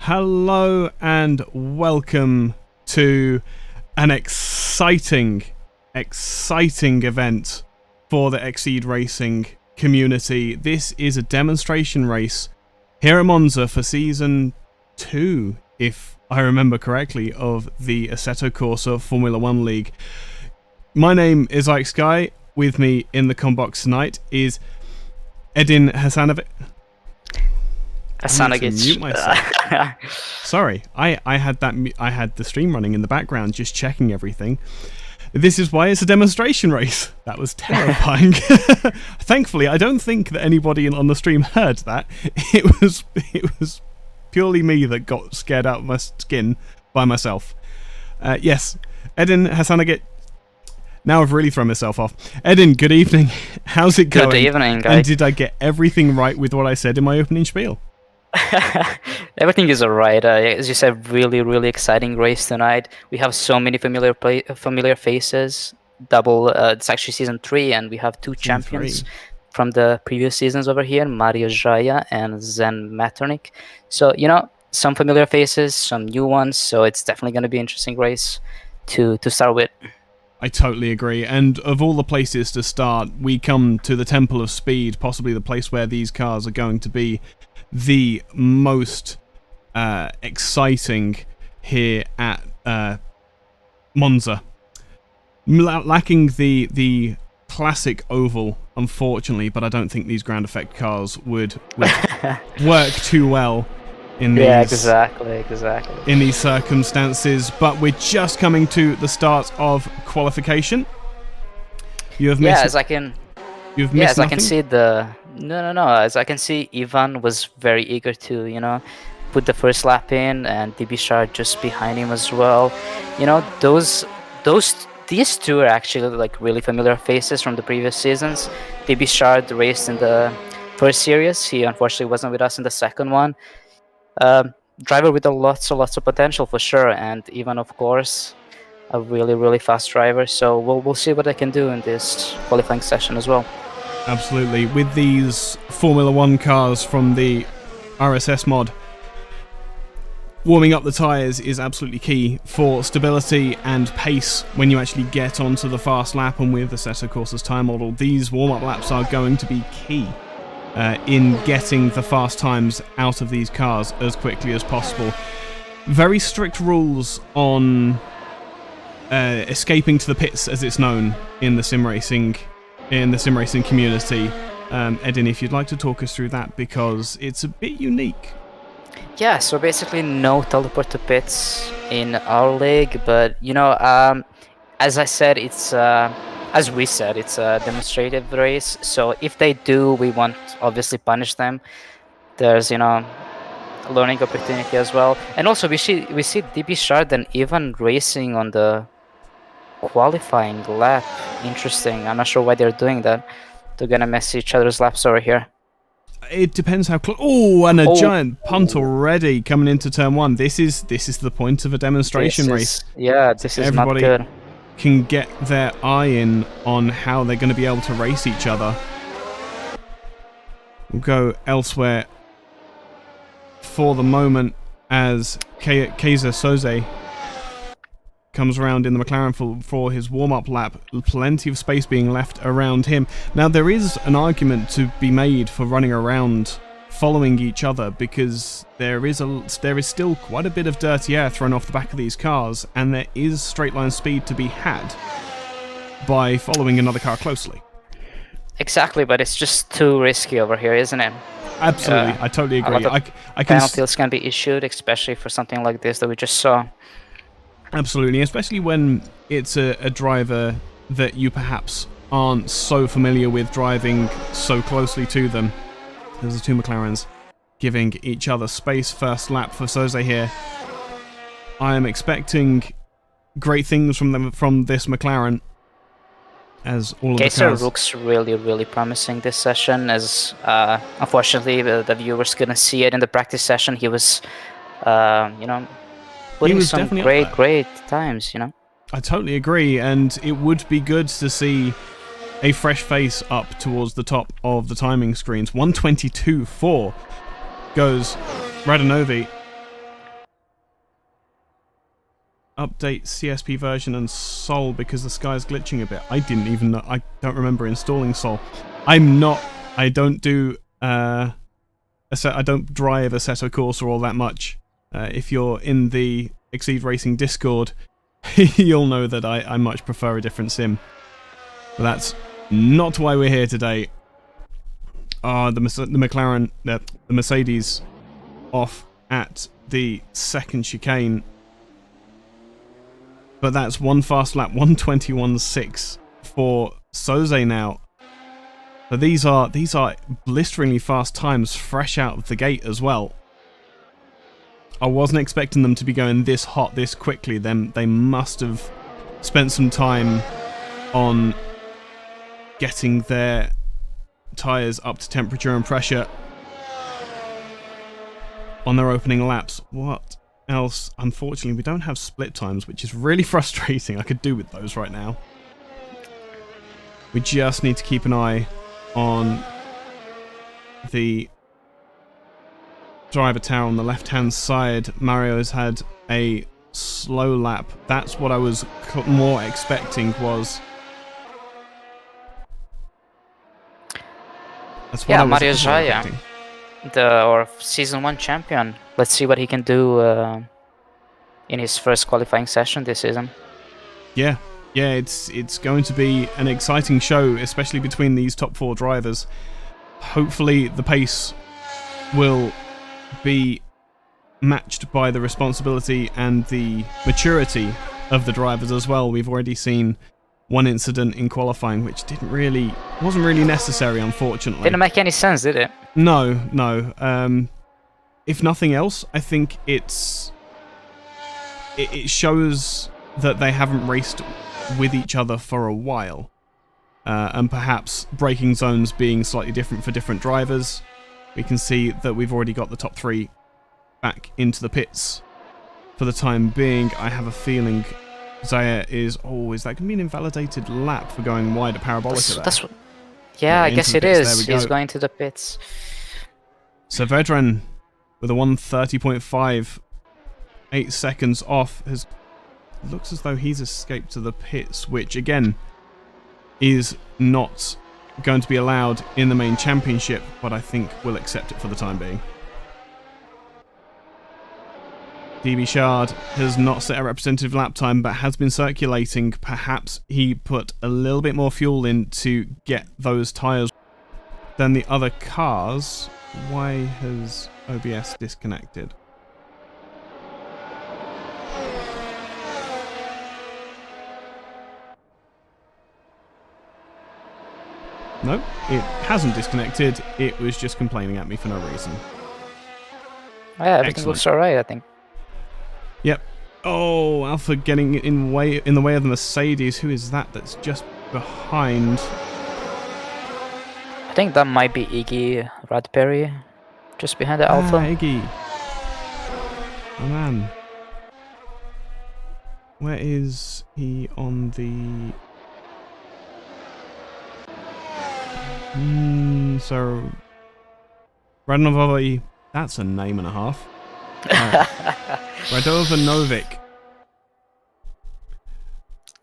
Hello and welcome to an exciting event for the Exceed Racing community. This is a demonstration race here at Monza for Season 2, if I remember correctly, of the Asseto Corsa Formula 1 League. My name is Ike Sky. With me in the combox tonight is Edin Hasanovic. Mute myself. Sorry, I had the stream running in the background, just checking everything. This is why it's a demonstration race. That was terrifying. Thankfully, I don't think that anybody on the stream heard that. It was purely me that got scared out of my skin by myself. Yes, Edin Hasanovic. Now I've really thrown myself off. Edin, good evening. How's it going? Good evening, guys. And did I get everything right with what I said in my opening spiel? Everything is alright. As you said, really exciting race tonight. We have so many familiar faces. It's actually Season 3, and we have two champions from the previous seasons over here, Mario Jaya and Zen Maternik. So, some familiar faces, some new ones, so it's definitely going to be an interesting race to start with. I totally agree, and of all the places to start, we come to the Temple of Speed, possibly the place where these cars are going to be the most exciting here at Monza. Lacking the classic oval, unfortunately, but I don't think these ground effect cars would work too well in these, exactly. in these circumstances. But we're just coming to the start of qualification. You have missed. As I can see as I can see, Ivan was very eager to put the first lap in, and DB Shard just behind him as well. These two are actually like really familiar faces from the previous seasons. DB Shard raced in the first series. He unfortunately wasn't with us in the second one. Driver with lots of potential for sure, and Ivan, of course, a really fast driver. So we'll see what they can do in this qualifying session as well. Absolutely. With these Formula 1 cars from the RSS mod, warming up the tyres is absolutely key for stability and pace when you actually get onto the fast lap. And with Asseto Corsa's tyre model, these warm-up laps are going to be key in getting the fast times out of these cars as quickly as possible. Very strict rules on escaping to the pits, as it's known in the Simracing community. Edin, if you'd like to talk us through that, because it's a bit unique. Yeah, so basically no teleport to pits in our league, but as I said, as we said, it's a demonstrative race. So if they do, we won't obviously punish them. There's a learning opportunity as well, and also we see DB Shard and Ivan racing on the qualifying lap. Interesting. I'm not sure why they're doing that. They're gonna mess each other's laps over here. It depends how close. Oh, and a giant punt already coming into turn 1. This is the point of a demonstration race. Yeah, this is Everybody not good. Can get their eye in on how they're going to be able to race each other. We'll go elsewhere for the moment as Kaiser Soze comes around in the McLaren for his warm-up lap. Plenty of space being left around him. Now, there is an argument to be made for running around following each other, because there is still quite a bit of dirty air thrown off the back of these cars, and there is straight line speed to be had by following another car closely. Exactly, but it's just too risky over here, isn't it? Absolutely, I totally agree. A lot of penalties can be issued, especially for something like this that we just saw. Absolutely, especially when it's a driver that you perhaps aren't so familiar with driving so closely to them. There's the two McLarens giving each other space. First lap for Soze here. I am expecting great things from this McLaren, as all of the cars looks really promising this session. As unfortunately the viewers couldn't see it in the practice session. He was putting some great times. I totally agree, and it would be good to see a fresh face up towards the top of the timing screens. 1:22.4 goes Radanovi update CSP version and Sol because the sky's glitching a bit. I didn't even know. I don't remember installing Sol. I don't do I don't drive Asseto Corsa all that much. If you're in the Exceed Racing Discord, you'll know that I much prefer a different sim. But that's not why we're here today. The McLaren, the Mercedes off at the second chicane. But that's one fast lap, 1:21.6 for Soze now. But these are blisteringly fast times, fresh out of the gate as well. I wasn't expecting them to be going this hot this quickly. They must have spent some time on getting their tyres up to temperature and pressure on their opening laps. What else? Unfortunately, we don't have split times, which is really frustrating. I could do with those right now. We just need to keep an eye on the driver tower on the left-hand side. Mario has had a slow lap. That's what I was more expecting was... That's what I was Mario expecting. Jaya, our Season 1 champion. Let's see what he can do in his first qualifying session this season. Yeah, it's going to be an exciting show, especially between these top 4 drivers. Hopefully the pace will be matched by the responsibility and the maturity of the drivers as well. We've already seen one incident in qualifying which wasn't really necessary, unfortunately. Didn't make any sense, did it? No. If nothing else, I think it shows that they haven't raced with each other for a while, and perhaps braking zones being slightly different for different drivers. We can see that we've already got the top 3 back into the pits for the time being. I have a feeling Zaya is... Oh, is that going to be an invalidated lap for going wide at Parabolica there? Yeah, I guess it is. He's going to the pits. So Vedran, with a 1:30.5, 8 seconds off, looks as though he's escaped to the pits, which again is not going to be allowed in the main championship, but I think we'll accept it for the time being. DB Shard has not set a representative lap time, but has been circulating. Perhaps he put a little bit more fuel in to get those tyres than the other cars. Why has OBS disconnected? No, it hasn't disconnected. It was just complaining at me for no reason. Oh, yeah, everything looks alright, I think. Yep. Oh, Alpha getting in the way of the Mercedes. Who is that that's just behind? I think that might be Iggy Radberry, just behind the Alpha. Iggy. Oh man. Where is he on the... So... Radnovovi, that's a name and a half. Radovanovic.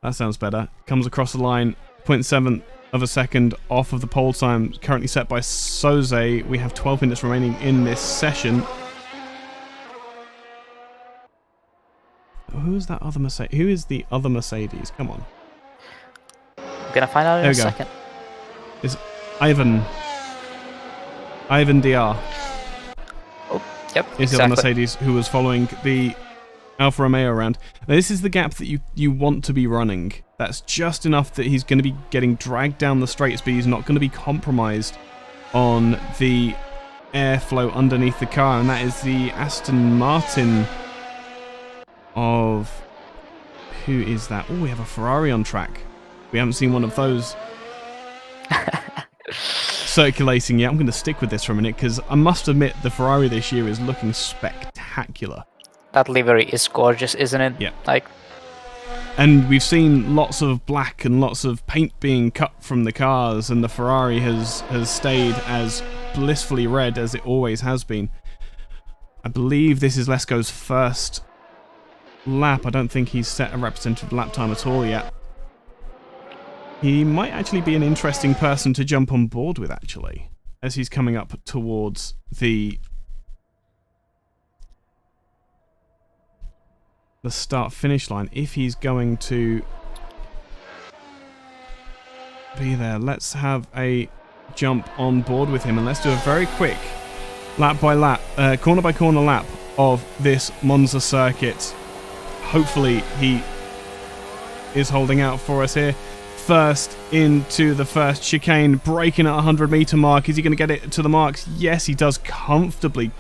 That sounds better. Comes across the line, 0.7 of a second off of the pole time currently set by Soze. We have 12 minutes remaining in this session. Who's that other Mercedes? Who is the other Mercedes? Come on. I'm gonna find out in a second. It's Ivan DR. Oh, yep. Is the other Mercedes who was following the Alfa Romeo around. Now, this is the gap that you want to be running. That's just enough that he's going to be getting dragged down the straights, but he's not going to be compromised on the airflow underneath the car, and that is the Aston Martin of... Who is that? Oh, we have a Ferrari on track. We haven't seen one of those circulating yet. I'm going to stick with this for a minute, because I must admit the Ferrari this year is looking spectacular. That livery is gorgeous, isn't it? Yeah. Like, and we've seen lots of black and lots of paint being cut from the cars, and the Ferrari has stayed as blissfully red as it always has been. I believe this is Lesko's first lap. I don't think he's set a representative lap time at all yet. He might actually be an interesting person to jump on board with, actually, as he's coming up towards the start-finish line. If he's going to be there, let's have a jump on board with him, and let's do a very quick lap by lap, corner by corner lap of this Monza circuit. Hopefully he is holding out for us here. First into the first chicane, braking at 100-meter mark. Is he going to get it to the marks? Yes, he does comfortably.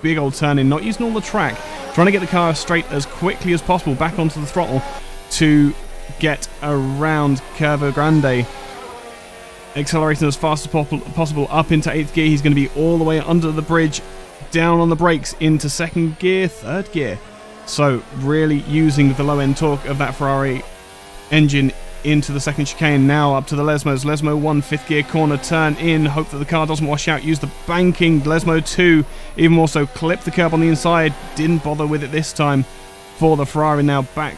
Big old turn in, not using all the track, trying to get the car straight as quickly as possible, back onto the throttle to get around Curva Grande. Accelerating as fast as possible up into 8th gear. He's going to be all the way under the bridge, down on the brakes into 2nd gear, 3rd gear. So really using the low-end torque of that Ferrari engine into the 2nd chicane. Now up to the Lesmos. Lesmo 1, 5th gear corner, turn in, hope that the car doesn't wash out, use the banking. Lesmo 2, even more so, clip the curb on the inside, didn't bother with it this time for the Ferrari. Now back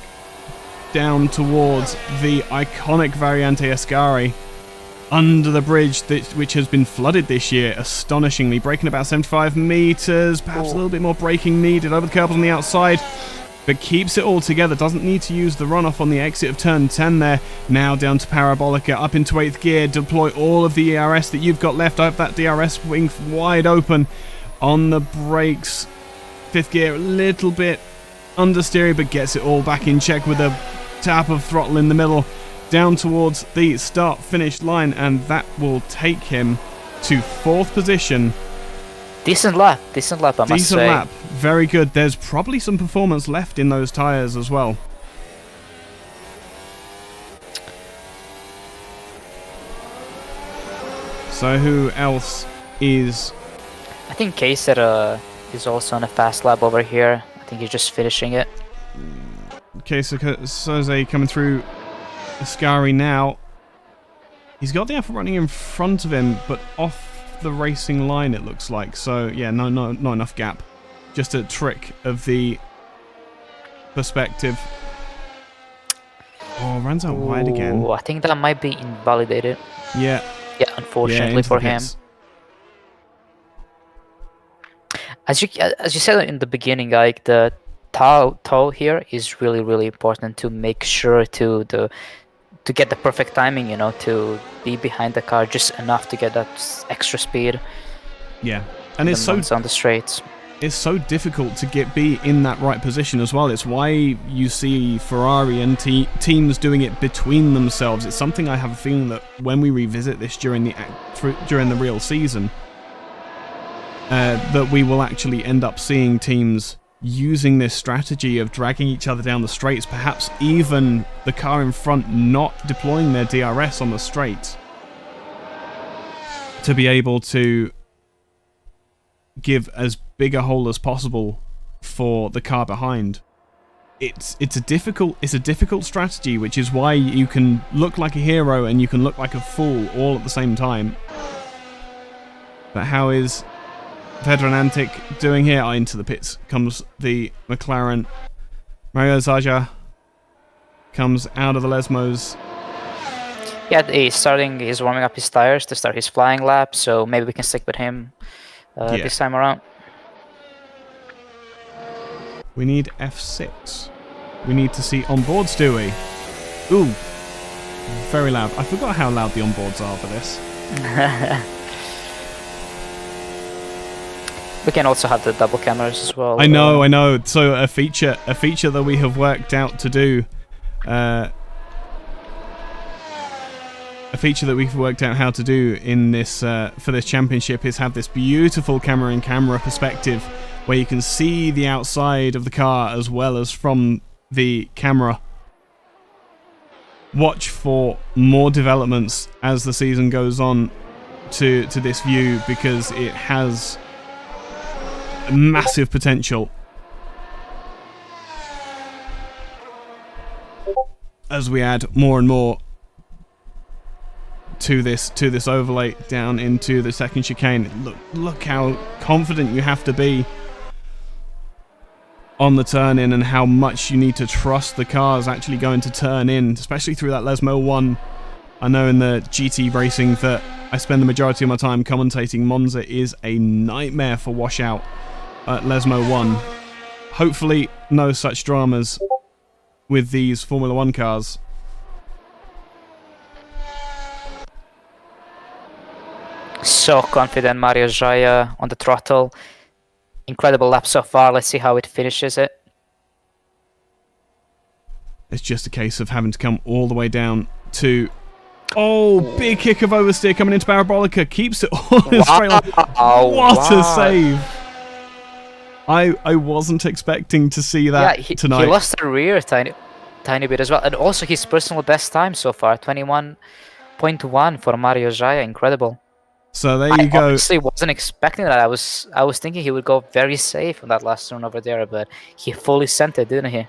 down towards the iconic Variante Ascari under the bridge, which has been flooded this year, astonishingly, braking about 75 meters, perhaps a little bit more braking needed over the curb on the outside, but keeps it all together, doesn't need to use the runoff on the exit of turn 10 there. Now down to Parabolica, up into 8th gear, deploy all of the ERS that you've got left. I have that DRS wing wide open on the brakes. 5th gear, a little bit understeery, but gets it all back in check with a tap of throttle in the middle, down towards the start-finish line, and that will take him to 4th position. Decent lap, I must say. Decent lap, very good. There's probably some performance left in those tyres as well. So who else is... I think Keiser is also on a fast lap over here. I think he's just finishing it. Okay, so Soze coming through Ascari now. He's got the Alpha running in front of him, but off the racing line it looks like. So yeah, no, not enough gap. Just a trick of the perspective. Oh, runs out wide again. I think that might be invalidated. Yeah. Yeah, unfortunately for him. As you said in the beginning, like the toe here is really important to make sure to get the perfect timing, you know, to be behind the car just enough to get that extra speed. Yeah, and it's so on the straights. It's so difficult to be in that right position as well. It's why you see Ferrari and teams doing it between themselves. It's something I have a feeling that when we revisit this during the real season, that we will actually end up seeing teams using this strategy of dragging each other down the straights, perhaps even the car in front not deploying their DRS on the straights to be able to give as big a hole as possible for the car behind. It's a difficult strategy, which is why you can look like a hero and you can look like a fool all at the same time. But how is Vedran Antic doing here? Into the pits comes the McLaren. Mario Zaja comes out of the Lesmos. Yeah, he's warming up his tires to start his flying lap, so maybe we can stick with him this time around. We need F6. We need to see onboards, do we? Ooh, very loud. I forgot how loud the onboards are for this. We can also have the double cameras as well. I know. So a feature that we have worked out to do, a feature that we've worked out how to do in this for this championship is have this beautiful camera-in-camera perspective where you can see the outside of the car as well as from the camera. Watch for more developments as the season goes on to this view, because it has massive potential as we add more and more to this overlay down into the second chicane. Look how confident you have to be on the turn in and how much you need to trust the cars actually going to turn in, especially through that Lesmo 1. I know in the GT racing that I spend the majority of my time commentating, Monza is a nightmare for washout at Lesmo 1. Hopefully no such dramas with these Formula 1 cars. So confident Mario Jaya on the throttle. Incredible lap so far. Let's see how it finishes it. It's just a case of having to come all the way down to... Oh, big kick of oversteer coming into Parabolica. Keeps it on the straight line. What a save. I wasn't expecting to see that tonight. He lost the rear tiny bit as well. And also his personal best time so far. 21.1 for Mario Jaya. Incredible. So there you go. I honestly wasn't expecting that. I was thinking he would go very safe on that last turn over there, but he fully sent it, didn't he?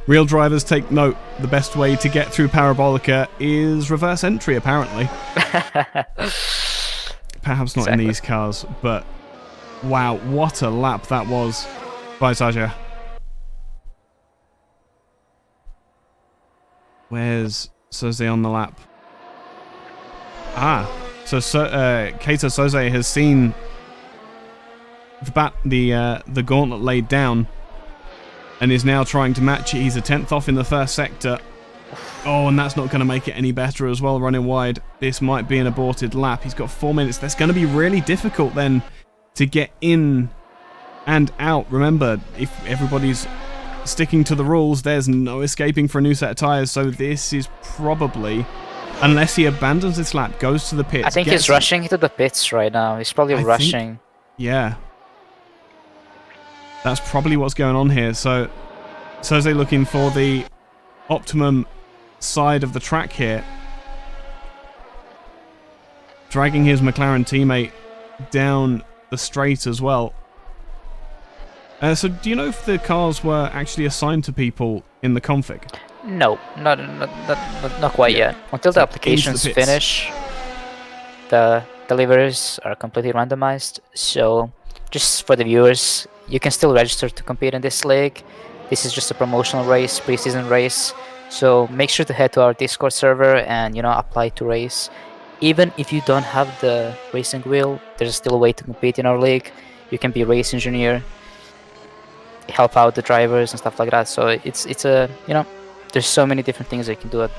Real drivers take note. The best way to get through Parabolica is reverse entry, apparently. Perhaps not in these cars, but wow, what a lap that was by Saja. Where's Soze on the lap? So Keita Soze has seen the gauntlet laid down and is now trying to match it. He's a 10th off in the first sector. Oh, and that's not going to make it any better as well, running wide. This might be an aborted lap. He's got 4 minutes. That's going to be really difficult then to get in and out. Remember, if everybody's sticking to the rules, there's no escaping for a new set of tyres. So this is probably... Unless he abandons this lap, goes to the pits. I think he's rushing to the pits right now. He's probably rushing. Yeah. That's probably what's going on here. So, Soze looking for the optimum side of the track here. Dragging his McLaren teammate down the straight as well. So, do you know if the cars were actually assigned to people in the config? No, not quite yet. Until the applications finish, the deliveries are completely randomized. So, just for the viewers, you can still register to compete in this league. This is just a promotional race, pre-season race. So make sure to head to our Discord server and apply to race. Even if you don't have the racing wheel, there's still a way to compete in our league. You can be a race engineer, help out the drivers and stuff like that. So it's a there's so many different things that you can do at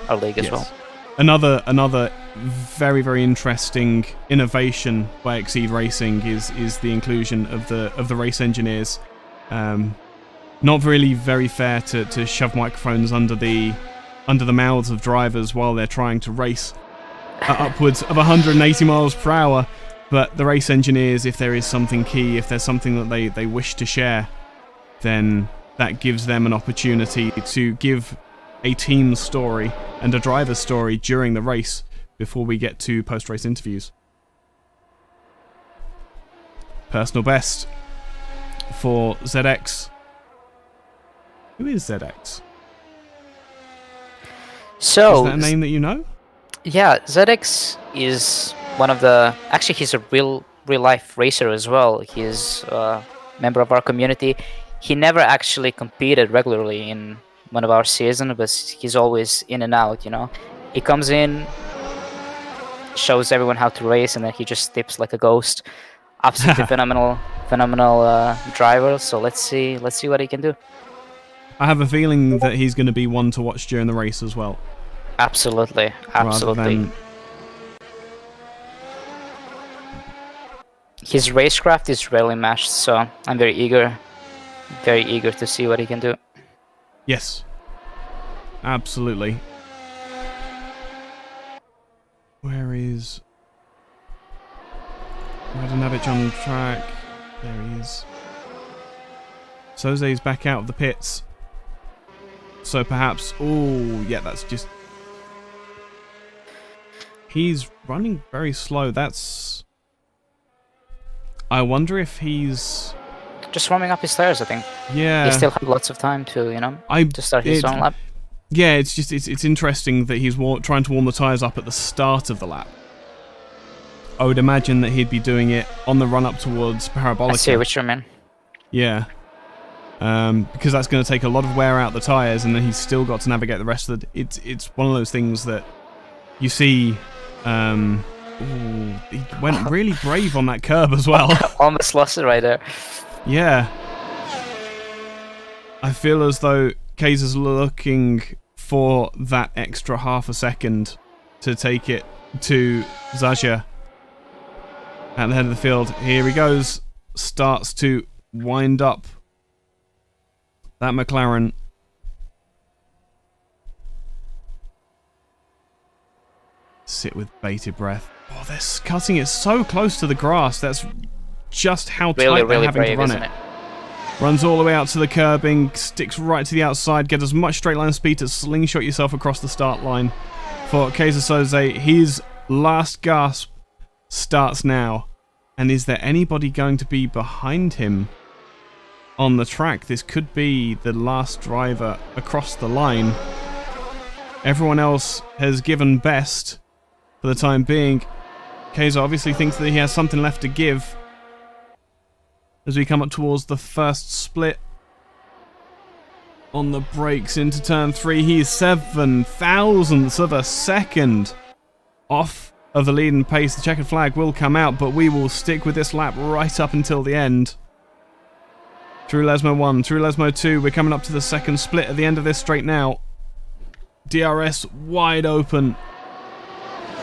our league as well. Another very, very interesting innovation by Exceed Racing is the inclusion of the race engineers. Not really very fair to shove microphones under the mouths of drivers while they're trying to race at upwards of 180 miles per hour. But the race engineers, if there is something key, if there's something that they wish to share, then that gives them an opportunity to give a team story and a driver's story during the race before we get to post-race interviews. Personal best for ZX. Who is ZX? So, is that a name that you know? Yeah, ZX is one of the... Actually, he's a real-life racer as well. He's a member of our community. He never actually competed regularly in one of our seasons, but he's always in and out, He comes in, shows everyone how to race, and then he just dips like a ghost. Absolutely phenomenal driver. So let's see what he can do. I have a feeling that he's going to be one to watch during the race as well. Absolutely. His racecraft is rarely matched, so I'm very eager to see what he can do. Yes, absolutely. Where is Mladenovic on track? There he is. Soze's back out of the pits. So perhaps... Oh, yeah, that's just... He's running very slow. That's... I wonder if he's... Just warming up his tires, I think. Yeah. He still has lots of time to, to start his own lap. Yeah, it's interesting that he's trying to warm the tires up at the start of the lap. I would imagine that he'd be doing it on the run up towards Parabolica. I see what you mean. Yeah. because that's going to take a lot of wear out the tyres, and then he's still got to navigate the rest of the... It's one of those things that you see... he went really brave on that curb as well. Almost lost it right there. Yeah. I feel as though Kayser's looking for that extra half a second to take it to Zaja at the head of the field. Here he goes. Starts to wind up that McLaren. Sit with bated breath. Oh, they're cutting it so close to the grass. That's just how tight they're having brave, to run it. Runs all the way out to the curbing, sticks right to the outside, get as much straight line speed to slingshot yourself across the start line. For Kaiser Soze, his last gasp starts now. And is there anybody going to be behind him on the track? This could be the last driver across the line. Everyone else has given best for the time being. Kaiser obviously thinks that he has something left to give as we come up towards the first split. On the brakes into turn 3, he is 7 thousandths of a second off of the lead and pace. The checkered flag will come out, but we will stick with this lap right up until the end. Through Lesmo 1, through Lesmo 2, we're coming up to the second split at the end of this straight now. DRS wide open.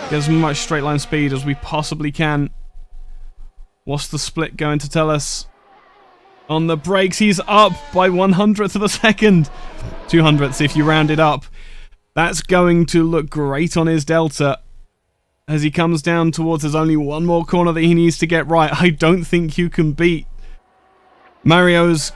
Get as much straight line speed as we possibly can. What's the split going to tell us? On the brakes, he's up by 100th of a second. 200ths if you round it up. That's going to look great on his Delta as he comes down towards, there's only one more corner that he needs to get right. I don't think you can beat Mario's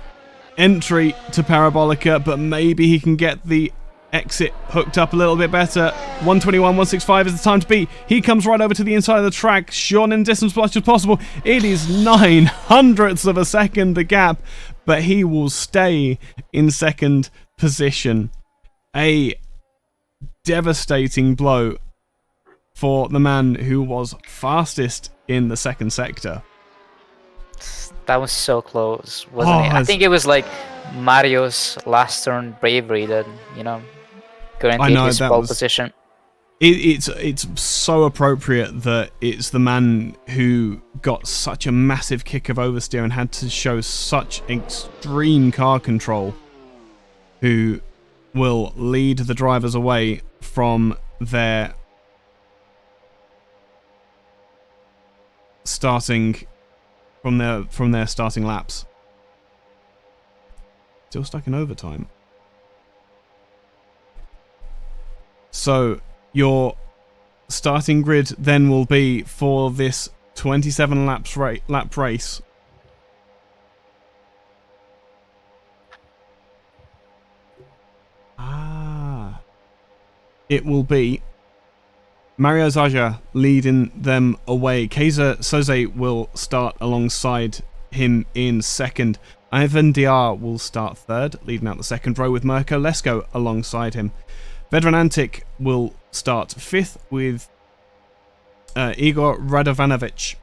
entry to Parabolica, but maybe he can get the exit hooked up a little bit better. 121, 165 is the time to beat. He comes right over to the inside of the track, shortening distance as much as possible. It is 900ths of a second the gap, but he will stay in second position. A devastating blow for the man who was fastest in the second sector. That was so close, wasn't it? I think it was like Mario's last turn bravery that, guaranteed his pole position. It's so appropriate that it's the man who got such a massive kick of oversteer and had to show such extreme car control who will lead the drivers away from their starting starting laps. Still stuck in overtime. So your starting grid then will be for this 27 lap race. It will be Mario Zaja leading them away. Kaiser Soze will start alongside him in second. Ivan Diar will start third, leading out the second row with Mirko Lesko alongside him. Vedran Antic will start fifth with Igor Radovanovic.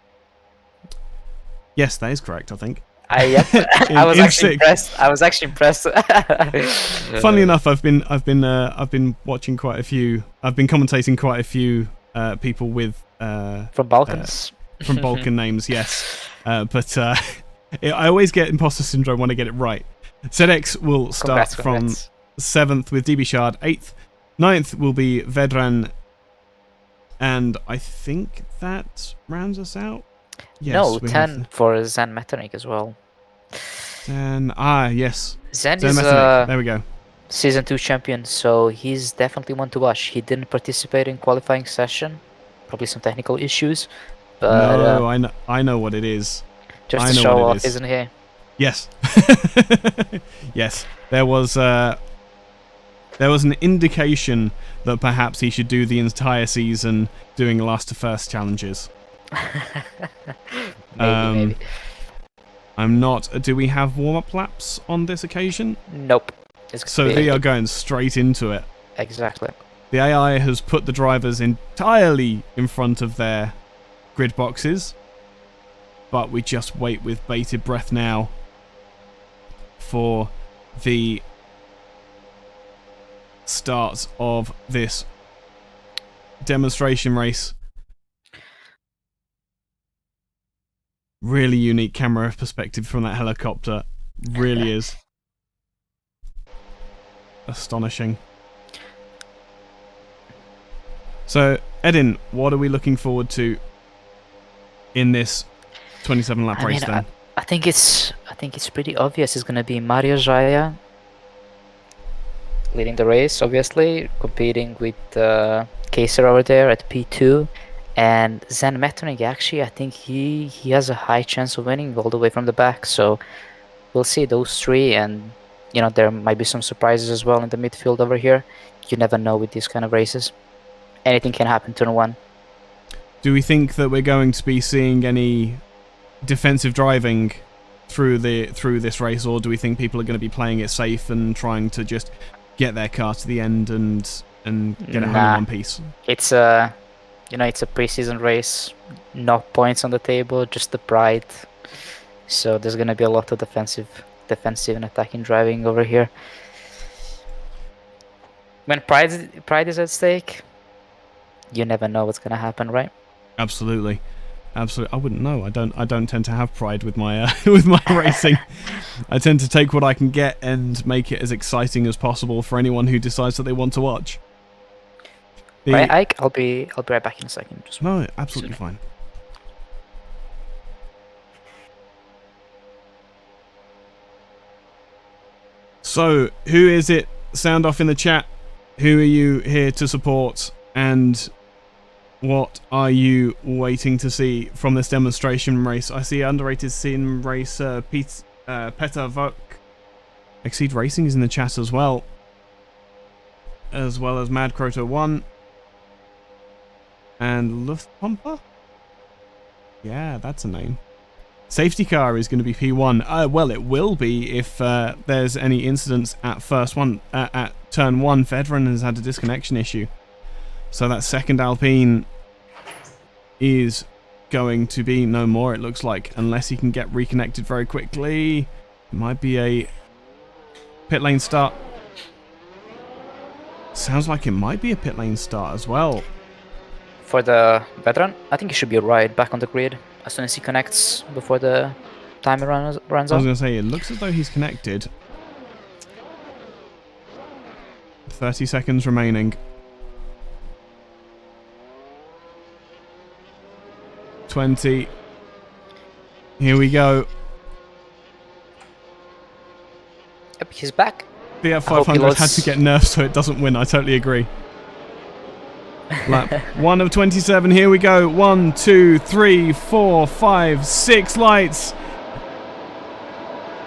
Yes, that is correct, I think. I was actually impressed. Funnily enough, I've been watching quite a few. I've been commentating quite a few people with from Balkans. From Balkan names, yes. But I always get imposter syndrome when I get it right. ZX will start from 7th with DB Shard. 8th, 9th will be Vedran, and I think that rounds us out. Yes, no, 10 for Zen Metternich as well. Zen, yes. Zen is there we go. Season 2 champion, so he's definitely one to watch. He didn't participate in qualifying session, probably some technical issues. But, no, I know what it is. Just to show off, isn't he? Yes. Yes. There was an indication that perhaps he should do the entire season doing last to first challenges. Maybe. I'm not. Do we have warm-up laps on this occasion? Nope. So they are going straight into it. Exactly. The AI has put the drivers entirely in front of their grid boxes, but we just wait with bated breath now for the start of this demonstration race. Really unique camera perspective from that helicopter. Really is. Astonishing. So, Edin, what are we looking forward to in this 27 lap race then? I think it's pretty obvious. It's gonna be Mario Jaya leading the race, obviously, competing with Kaiser over there at P2, and Zen Metternich. Actually, I think he has a high chance of winning all the way from the back. So we'll see those three, and you know, there might be some surprises as well in the midfield over here. You never know with these kind of races. Anything can happen turn one. Do we think that we're going to be seeing any defensive driving through this race, or do we think people are going to be playing it safe and trying to just get their car to the end and get it home in one piece? It's a preseason race, no points on the table, just the pride. So there's going to be a lot of defensive and attacking driving over here. When pride is at stake, you never know what's going to happen, right? Absolutely. I wouldn't know. I don't tend to have pride with my with my racing. I tend to take what I can get and make it as exciting as possible for anyone who decides that they want to watch. Right, Ike? I'll be right back in a second. No, absolutely fine. So, who is it? Sound off in the chat. Who are you here to support? And what are you waiting to see from this demonstration race? I see underrated sim racer Peter Vuk. Exceed Racing is in the chat as well as Mad Croto 1 and Luftpumper. Yeah, that's a name. Safety car is going to be P1. Well, it will be if there's any incidents at at turn 1. Vedran has had a disconnection issue. So that second Alpine is going to be no more, it looks like, unless he can get reconnected very quickly. It might be a pit lane start. Sounds like it might be a pit lane start as well. For the veteran, I think he should be right back on the grid as soon as he connects before the timer runs out. I was going to say, it looks as though he's connected. 30 seconds remaining. 20. Here we go. Yep, he's back. The F500 had to get nerfed so it doesn't win. I totally agree. Lap 1 of 27. Here we go. 1, 2, 3, 4, 5, 6 lights.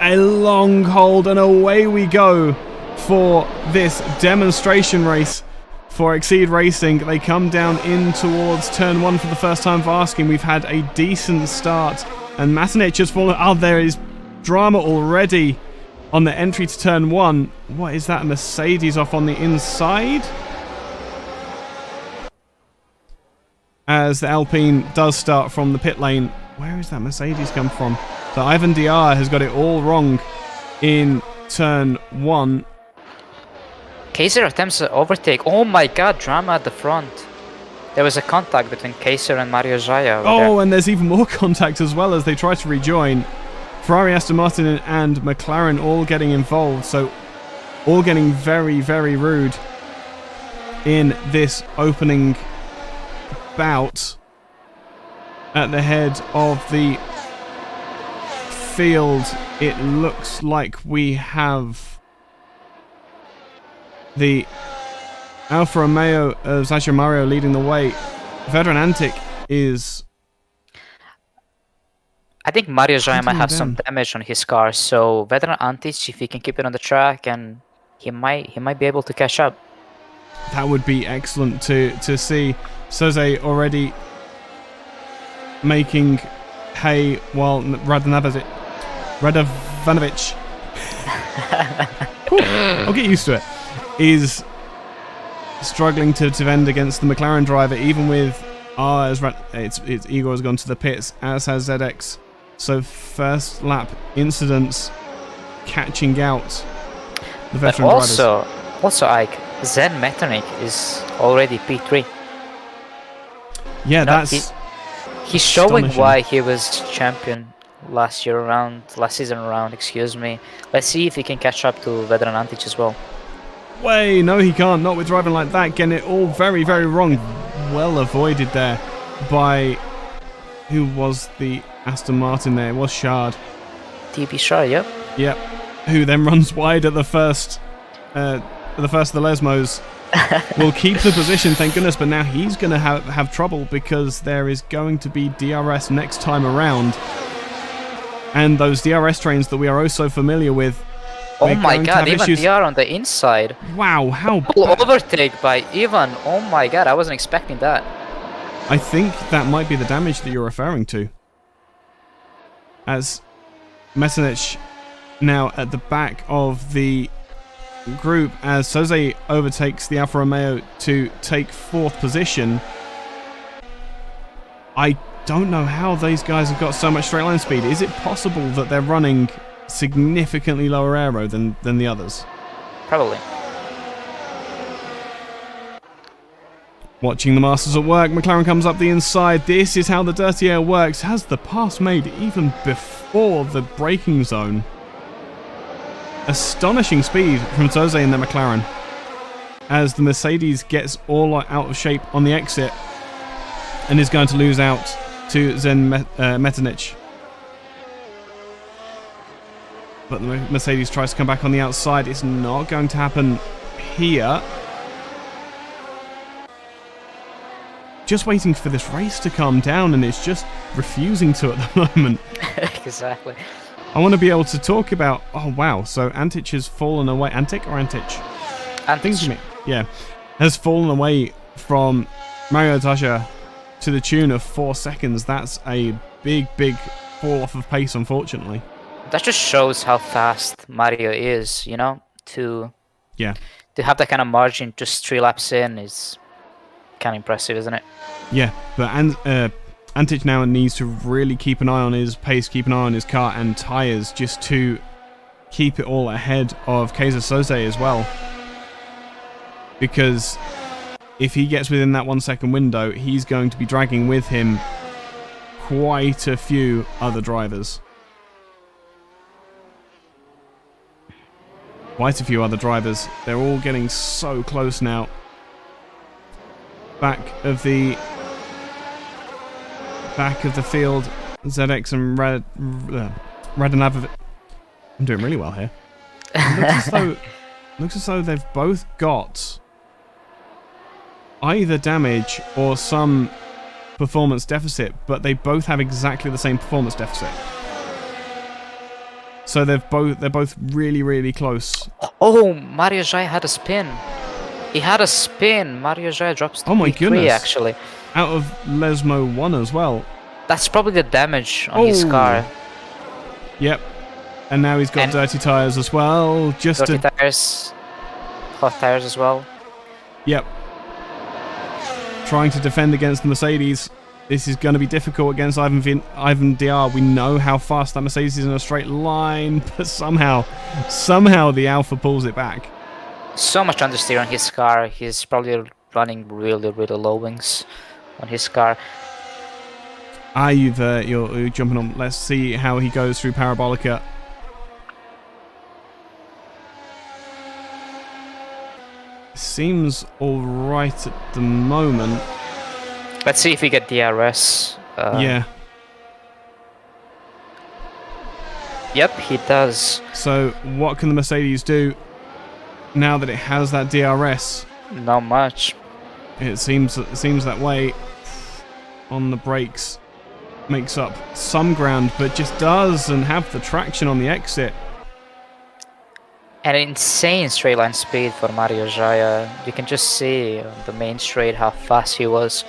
A long hold and away we go for this demonstration race for Exceed Racing. They come down in towards turn 1 for the first time for asking. We've had a decent start and Matinich has fallen. Oh, there is drama already on the entry to turn 1. What is that? Mercedes off on the inside? As the Alpine does start from the pit lane. Where is that Mercedes come from? So Ivan Diar has got it all wrong in turn 1. Kaiser attempts to overtake. Oh my god, drama at the front. There was a contact between Kaiser and Mario Jaya. Oh, and there's even more contact as well as they try to rejoin. Ferrari, Aston Martin and McLaren all getting involved. So all getting very, very rude in this opening bout at the head of the field. It looks like we have the Alfa Romeo of Sergio Mario leading the way. Vedran Antic is... I think Mario Jaya might have some damage on his car, so Vedran Antic, if he can keep it on the track, and he might be able to catch up. That would be excellent to see. Soze already making hay while Radovanovic I'll get used to it, is struggling to defend against the McLaren driver, even with it's Igor has gone to the pits, as has ZX. So first lap incidents catching out the But veteran drivers. also, Ike, Zen Metternich is already P3. Yeah, that's he's showing astonishing. why he was champion last season around. Excuse me. Let's see if he can catch up to veteran Antic as well. Way, no, he can't. Not with driving like that. Getting it all very, very wrong. Well avoided there by who was the Aston Martin there? It was Shard. TB Shard, yep. Yep. Who then runs wide at the first of the Lesmos. Will keep the position, thank goodness, but now he's going to have trouble because there is going to be DRS next time around. And those DRS trains that we are oh so familiar with. Oh my god, even DR on the inside. Wow, how bad. Overtake by Ivan. Oh my god, I wasn't expecting that. I think that might be the damage that you're referring to. As Metternich now at the back of the group as Soze overtakes the Alfa Romeo to take 4th position. I don't know how these guys have got so much straight line speed. Is it possible that they're running significantly lower aero than the others? Probably. Watching the Masters at work, McLaren comes up the inside. This is how the dirty air works. Has the pass made even before the braking zone? Astonishing speed from Soze in the McLaren as the Mercedes gets all out of shape on the exit and is going to lose out to Zen Metternich. But the Mercedes tries to come back on the outside. It's not going to happen here. Just waiting for this race to calm down, and it's just refusing to at the moment. Exactly. I want to be able to talk about... Oh, wow. So Antic has fallen away. Antic or Antic? Antic. Yeah. Has fallen away from Mario Tasha to the tune of 4 seconds. That's a big, big fall off of pace, unfortunately. That just shows how fast Mario is, you know? To have that kind of margin just 3 laps in is kind of impressive, isn't it? Yeah, but Antic now needs to really keep an eye on his pace, keep an eye on his car and tyres, just to keep it all ahead of Keiser Soze as well. Because if he gets within that 1 second window, he's going to be dragging with him quite a few other drivers. Quite a few other drivers. They're all getting so close now. Back of the field, ZX and Radonavovic. I'm doing really well here. Looks as though they've both got either damage or some performance deficit, but they both have exactly the same performance deficit. So they're both really, really close. Oh, Mario Jaya had a spin. He had a spin. Mario Jaya drops to P3 actually. Out of Lesmo 1 as well. That's probably the damage on his car. Yep. And now he's got dirty tyres as well. Dirty tires. Hot tires as well. Yep. Trying to defend against the Mercedes. This is going to be difficult against Ivan DR. We know how fast that Mercedes is in a straight line, but somehow the Alpha pulls it back. So much understeer on his car. He's probably running really, really low wings on his car. You're jumping on. Let's see how he goes through Parabolica. Seems all right at the moment. Let's see if we get DRS. Yeah. Yep, he does. So what can the Mercedes do now that it has that DRS? Not much. It seems that way. On the brakes, makes up some ground, but just doesn't have the traction on the exit. An insane straight line speed for Mario Jaya. You can just see on the main straight how fast he was.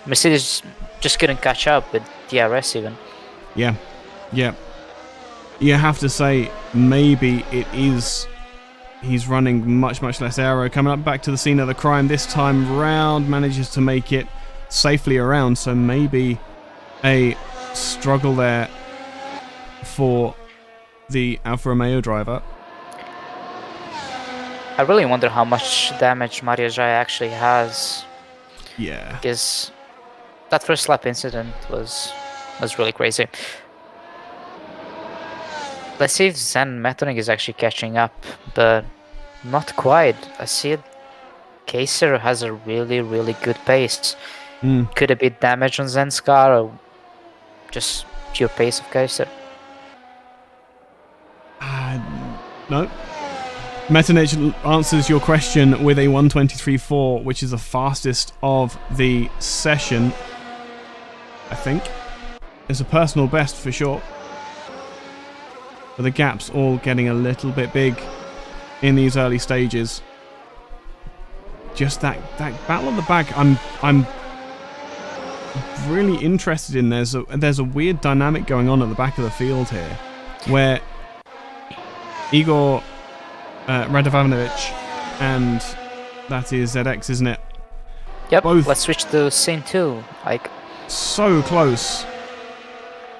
Mercedes just couldn't catch up with DRS even. Yeah. You have to say, maybe it is... He's running much, much less aero. Coming up back to the scene of the crime this time round. Manages to make it safely around. So maybe a struggle there for the Alfa Romeo driver. I really wonder how much damage Mario Jai actually has. Yeah. Because that first lap incident was really crazy. Let's see if Zen Metoning is actually catching up, but not quite. I see it. Kaiser has a really good pace. Could it be damage on Zen's car or just pure pace of Kaiser? No. Metonich answers your question with a 1:23.4, which is the fastest of the session. I think it's a personal best for sure. But the gap's all getting a little bit big in these early stages. Just that battle at the back, I'm really interested in. There's a weird dynamic going on at the back of the field here, where Igor Radovanovic and that is ZX, isn't it? Yep. Both let's switch to scene 2. Like so close.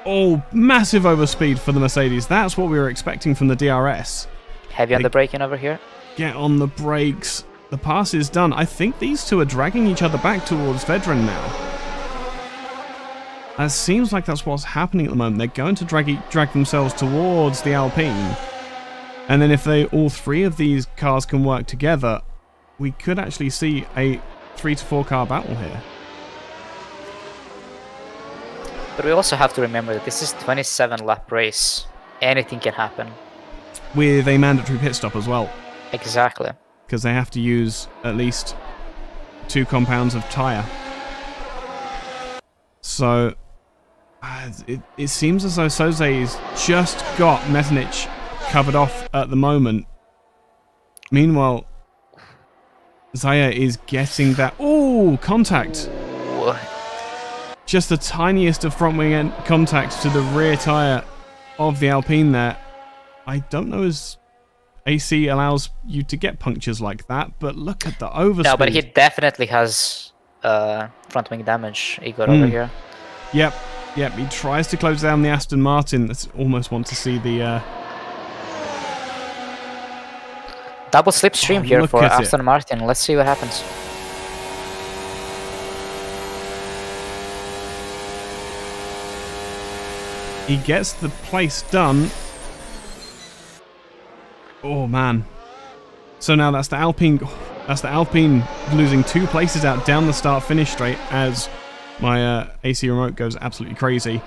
Oh, massive overspeed for the Mercedes. That's what we were expecting from the DRS. Heavy on the braking over here. Get on the brakes. The pass is done. I think these two are dragging each other back towards Vedran now. It seems like that's what's happening at the moment. They're going to drag themselves towards the Alpine. And then if all three of these cars can work together, we could actually see a 3 to 4 car battle here. But we also have to remember that this is 27 lap race. Anything can happen. With a mandatory pit stop as well. Exactly. Because they have to use at least 2 compounds of tyre. So it seems as though Soze's just got Metonich covered off at the moment. Meanwhile, Zaya is getting that... Ooh, contact! Just the tiniest of front wing end contacts to the rear tyre of the Alpine there. I don't know as AC allows you to get punctures like that, but look at the overspeed. No, but he definitely has front wing damage, Igor, over here. Yep, he tries to close down the Aston Martin. That's almost want to see the... double slipstream here for Aston Martin. Let's see what happens. He gets the place done. Oh man. So now that's the Alpine losing 2 places out down the start-finish straight as my AC remote goes absolutely crazy.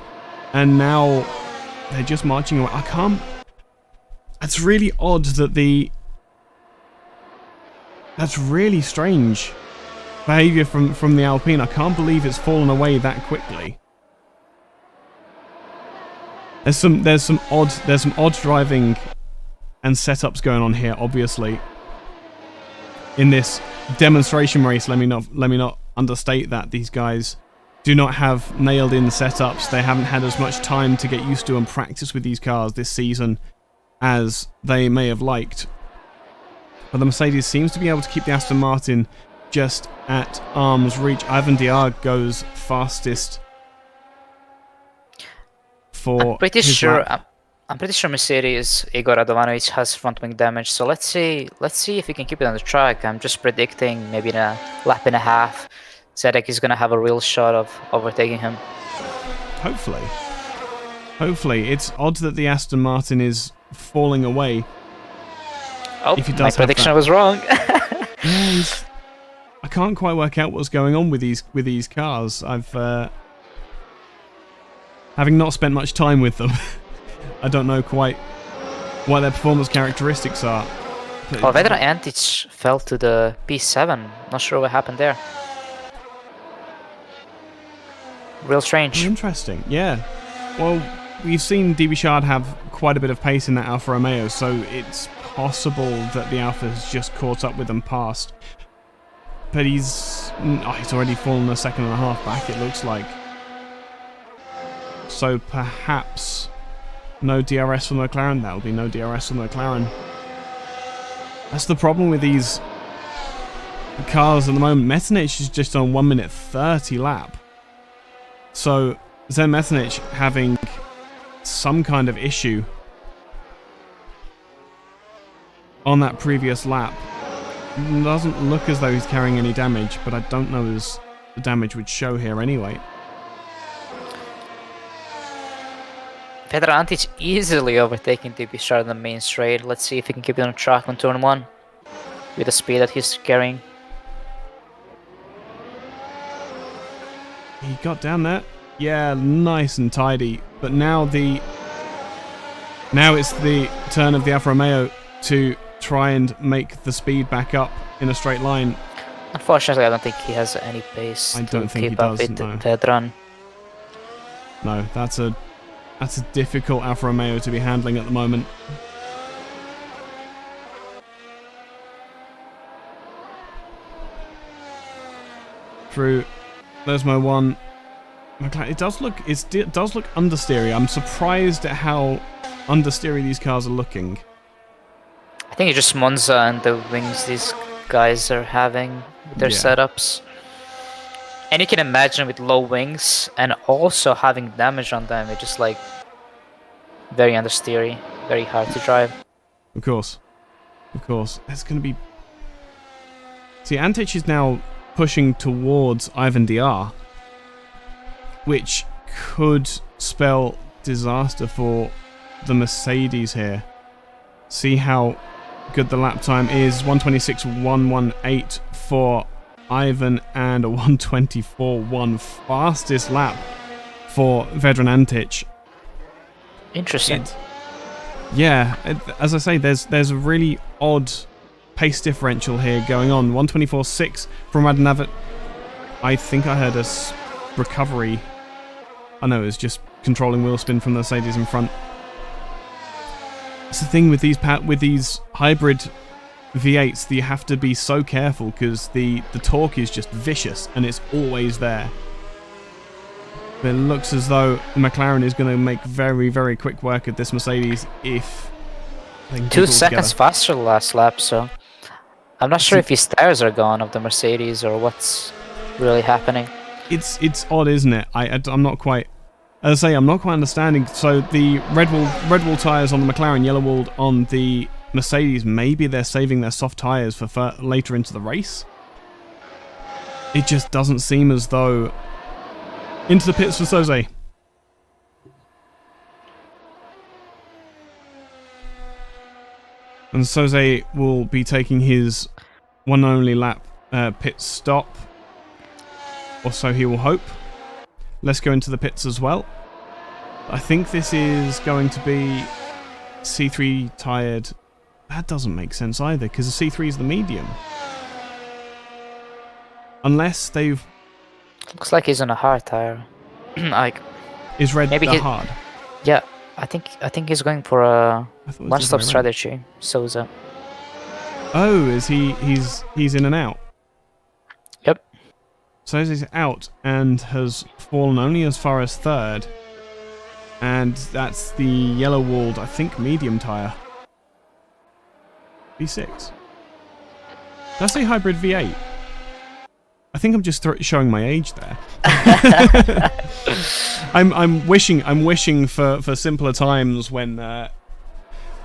And now they're just marching away. I can't... That's really odd that That's really strange behavior from the Alpine. I can't believe it's fallen away that quickly. There's some odd driving and setups going on here, obviously. In this demonstration race, let me not understate that. These guys do not have nailed in setups. They haven't had as much time to get used to and practice with these cars this season as they may have liked. But the Mercedes seems to be able to keep the Aston Martin just at arm's reach. Ivan Diar goes fastest for I'm pretty sure Mercedes Igor Radovanovic has front wing damage. So let's see if he can keep it on the track. I'm just predicting maybe in a lap and a half, Zedek is gonna have a real shot of overtaking him. Hopefully. It's odd that the Aston Martin is falling away. Oh, my prediction was wrong. I can't quite work out what's going on with these cars. I've having not spent much time with them, I don't know quite what their performance characteristics are. Oh, Vedran Antic fell to the P7. Not sure what happened there. Real strange. Interesting, yeah. Well, we've seen D. Bichard have quite a bit of pace in that Alfa Romeo, so it's possible that the Alfa has just caught up with them past. But he's already fallen a second and a half back, it looks like. So perhaps no DRS for McLaren. That'll be no DRS for McLaren. That's the problem with these cars at the moment. Metonich is just on 1 minute 30 lap. So Zen Metonich having some kind of issue on that previous lap. Doesn't look as though he's carrying any damage, but I don't know as the damage would show here anyway. Vedran Antic easily overtaking DB Star on the main straight. Let's see if he can keep it on track on turn 1 with the speed that he's carrying. He got down there. Yeah, nice and tidy. But now it's the turn of the Alfa Romeo to try and make the speed back up in a straight line. Unfortunately, I don't think he has any pace to keep up with Vedran. No, that's a difficult Alfa Romeo to be handling at the moment. Through there's my one. It does look understeery. I'm surprised at how understeery these cars are looking. I think it's just Monza and the wings these guys are having with their setups. And you can imagine with low wings and also having damage on them, it's just like very understeery, very hard to drive. Of course. It's going to be... See, Antic is now pushing towards Ivan DR, which could spell disaster for the Mercedes here. See how good the lap time is. 1:26.118 for Ivan and a 1:24.1 fastest lap for Vedran Antic. Interesting. As I say, there's a really odd pace differential here going on. 1:24.6 from Radonavit. I think I heard a recovery. I know, it's just controlling wheel spin from the Mercedes in front. It's the thing with these hybrid V8s that you have to be so careful because the torque is just vicious and it's always there. But it looks as though McLaren is going to make very, very quick work of this Mercedes if they can 2 seconds faster last lap, so I'm not sure if his tires are gone of the Mercedes or what's really happening. It's odd, isn't it? I'm not quite... As I say, I'm not quite understanding. So the red wall tyres on the McLaren, yellow walled on the Mercedes, maybe they're saving their soft tyres for later into the race? It just doesn't seem as though... Into the pits for Soze. And Soze will be taking his one and only lap pit stop. Or so he will hope. Let's go into the pits as well. I think this is going to be C3 tired. That doesn't make sense either, because the C3 is the medium. Unless they've... Looks like he's on a hard tire. Like, is red the hard? Yeah, I think he's going for a one-stop strategy. Souza. Oh, is he's in and out? Yep. So he's out and has fallen only as far as third. And that's the yellow-walled, I think, medium tyre. V6. Did I say hybrid V8? I think I'm just showing my age there. I'm wishing for simpler times when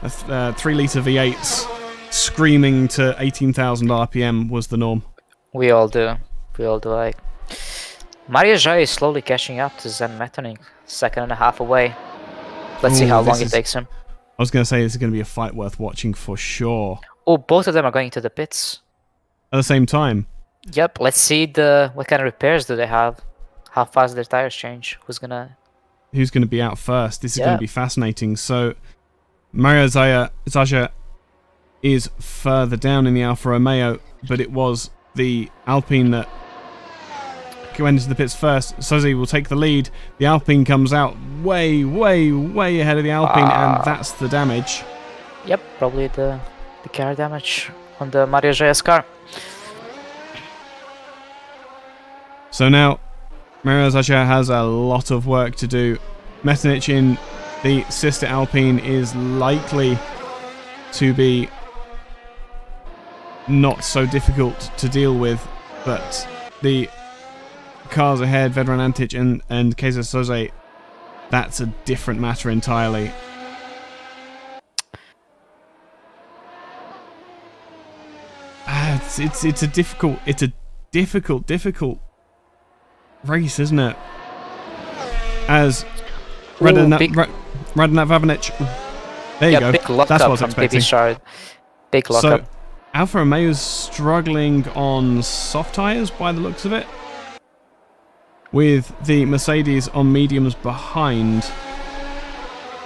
3-litre V8s screaming to 18,000 RPM was the norm. We all do. Like, Mario Jai is slowly catching up to Zen Metternich, 2.5 seconds away. Let's see how long it takes him. I was going to say this is going to be a fight worth watching for sure. Oh, both of them are going to the pits at the same time. Yep. Let's see what kind of repairs do they have. How fast their tires change. Who's gonna be out first? This is going to be fascinating. So Mario Zaja is further down in the Alfa Romeo, but it was the Alpine that went into the pits first. Soze will take the lead. The Alpine comes out way ahead of the Alpine, and that's the damage. Yep, probably the car damage on the Mario Jaya's car. So now Mario Zaja has a lot of work to do. Metternich in the sister Alpine is likely to be not so difficult to deal with, but the cars ahead, Vedran Antic and Keiser Soze, that's a different matter entirely. it's a difficult race, isn't it? As Radovan Vavanic. There you go. Big lockup That's what I was from expecting. Shard. Big lockup. So, Alfa Romeo's struggling on soft tyres by the looks of it, with the Mercedes on mediums behind.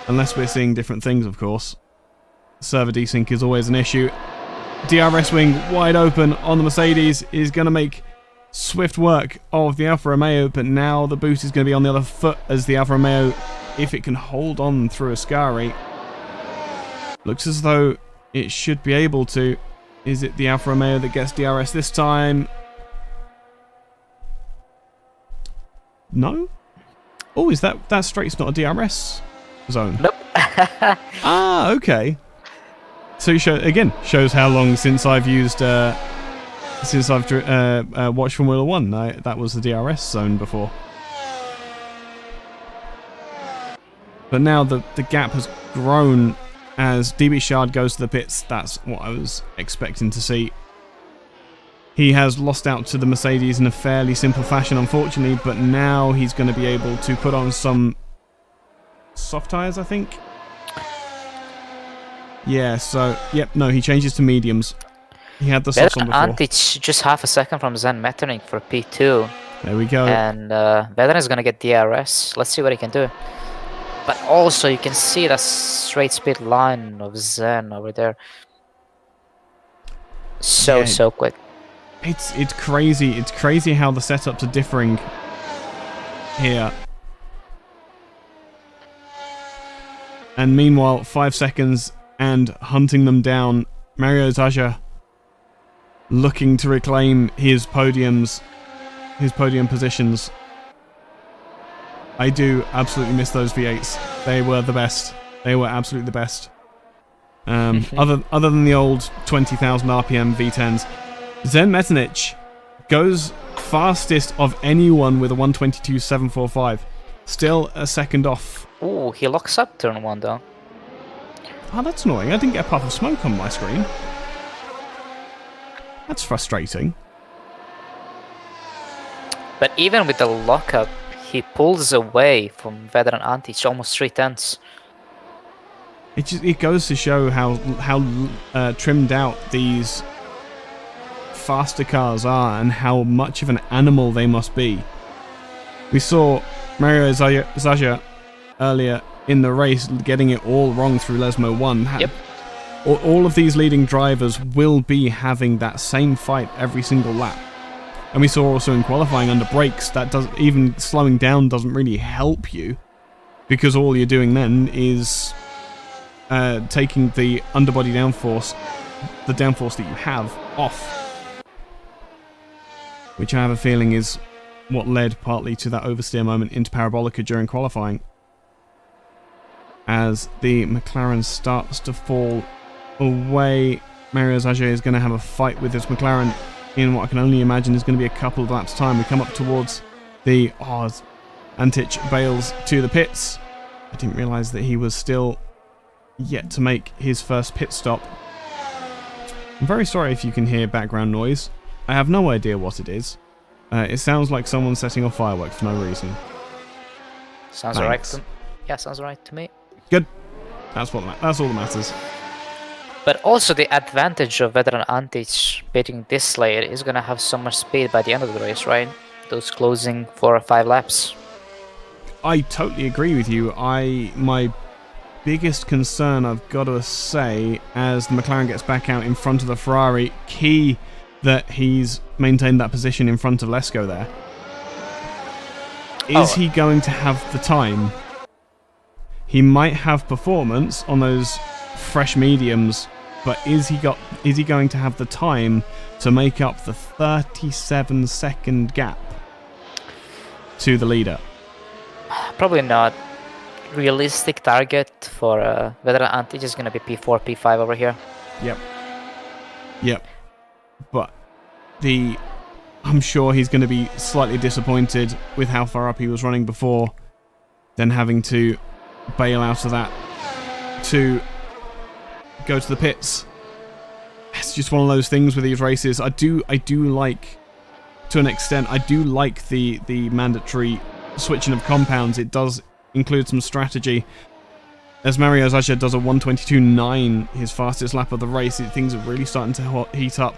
Unless we're seeing different things, of course. Server desync is always an issue. DRS wing wide open on the Mercedes is going to make swift work of the Alfa Romeo, but now the boot is going to be on the other foot as the Alfa Romeo, if it can hold on through Ascari. Looks as though it should be able to. Is it the Alfa Romeo that gets DRS this time? No? Oh, is that straight's not a DRS zone? Nope. Ah, okay. So shows how long since I've used watched Formula 1. That was the DRS zone before. But now the gap has grown as DB Shard goes to the pits. That's what I was expecting to see. He has lost out to the Mercedes in a fairly simple fashion, unfortunately, but now he's going to be able to put on some soft tyres, I think. Yeah, so, yep, no, he changes to mediums. He had the softs on before. Antic just half a second from Zen Metternich for P2. There we go. And Vedran is going to get DRS. Let's see what he can do. But also, you can see that straight speed line of Zen over there. So quick. It's crazy. It's crazy how the setups are differing here. And meanwhile, 5 seconds and hunting them down. Mario Zaja looking to reclaim his podium positions. I do absolutely miss those V8s. They were the best. They were absolutely the best. Other than the old 20,000 RPM V10s. Zen Metternich goes fastest of anyone with a 122.745. Still a second off. Ooh, he locks up turn 1 though. Oh, that's annoying. I didn't get a puff of smoke on my screen. That's frustrating. But even with the lockup, he pulls away from Vedran Antic almost 3/10. It goes to show how trimmed out these faster cars are and how much of an animal they must be. We saw Mario Zaja earlier in the race getting it all wrong through Lesmo 1. Yep. All of these leading drivers will be having that same fight every single lap. And we saw also in qualifying under brakes that even slowing down doesn't really help you, because all you're doing then is taking the underbody downforce, the downforce that you have, off. Which I have a feeling is what led partly to that oversteer moment into Parabolica during qualifying. As the McLaren starts to fall away, Mario Zaja is going to have a fight with this McLaren in what I can only imagine is going to be a couple of laps' time. We come up towards the Antic bails to the pits. I didn't realise that he was still yet to make his first pit stop. I'm very sorry if you can hear background noise. I have no idea what it is. It sounds like someone setting off fireworks for no reason. Sounds alright. Yeah, sounds alright to me. Good. That's all that matters. But also the advantage of Vedran Antic beating this layer is going to have so much speed by the end of the race, right? Those closing 4 or 5 laps. I totally agree with you. My biggest concern, I've got to say, as the McLaren gets back out in front of the Ferrari, key that he's maintained that position in front of Lesko there. Is he going to have the time? He might have performance on those fresh mediums, but is he going to have the time to make up the 37-second gap to the leader? Probably not. Realistic target for Vedran Antic is going to be P4, P5 over here. Yep. But I'm sure he's going to be slightly disappointed with how far up he was running before, then having to bail out of that to go to the pits. it's just one of those things with these races. I do like, to an extent, I do like the mandatory switching of compounds. It does include some strategy. As Mario Zasha does a 1:22.9, his fastest lap of the race, things are really starting to heat up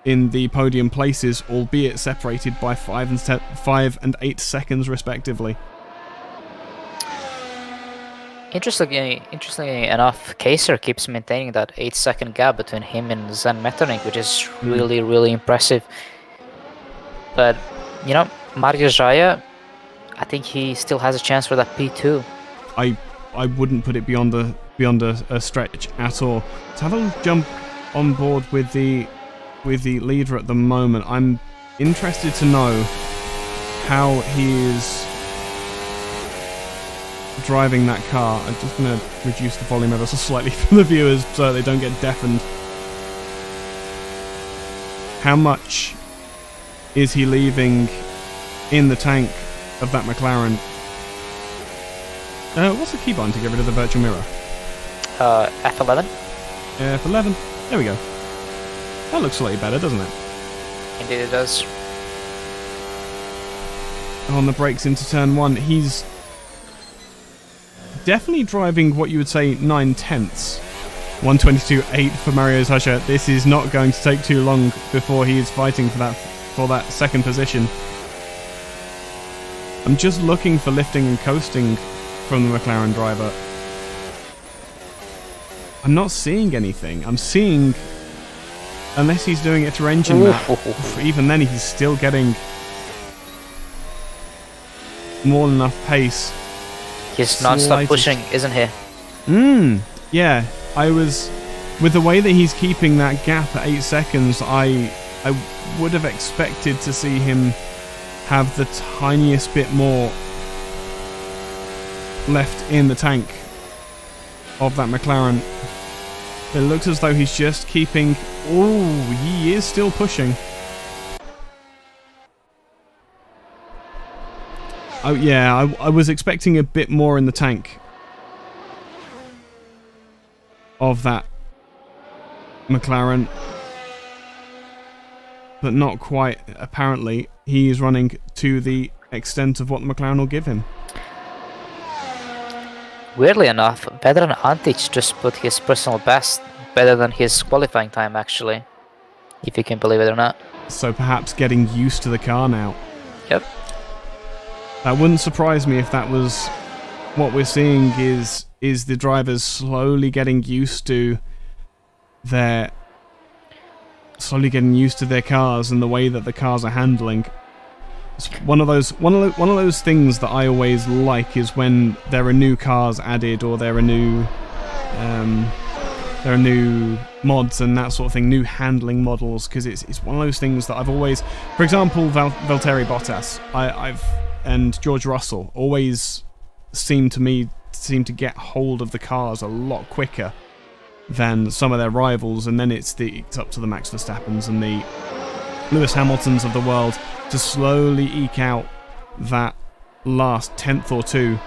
in the podium places, albeit separated by 5 and 8 seconds respectively. Interestingly enough, Kaiser keeps maintaining that 8-second gap between him and Zen Metternich, which is really, really impressive. But, you know, Mario Jaya, I think he still has a chance for that P2. I wouldn't put it beyond a stretch at all. To have a jump on board with the leader at the moment, I'm interested to know how he is driving that car. I'm just going to reduce the volume ever so slightly for the viewers so they don't get deafened. How much is he leaving in the tank of that McLaren? What's the key button to get rid of the virtual mirror? F11. F11. There we go. That looks slightly better, doesn't it? Indeed it does. On the brakes into turn 1, he's definitely driving what you would say 9/10. 1:22.8 for Mario Zasha. This is not going to take too long before he is fighting for that second position. I'm just looking for lifting and coasting from the McLaren driver. I'm not seeing anything. I'm seeing, unless he's doing it to engine map, even then he's still getting more than enough pace. He's non-stop pushing, isn't he? Yeah. With the way that he's keeping that gap at 8 seconds, I would have expected to see him have the tiniest bit more left in the tank of that McLaren. It looks as though he's just keeping... Oh, he is still pushing. Oh yeah, I was expecting a bit more in the tank of that McLaren, but not quite. Apparently, he is running to the extent of what the McLaren will give him. Weirdly enough, Vedran Antic just put his personal best better than his qualifying time, actually, if you can believe it or not. So perhaps getting used to the car now. Yep. That wouldn't surprise me if that was what we're seeing, is the drivers slowly getting used to their cars and the way that the cars are handling. It's one of those things that I always like, is when there are new cars added, or there are new mods and that sort of thing, new handling models, because it's one of those things that I've always, for example, Valtteri Bottas, and George Russell always seem to get hold of the cars a lot quicker than some of their rivals, and then it's up to the Max Verstappens and the Lewis Hamiltons of the world to slowly eke out that last tenth or two.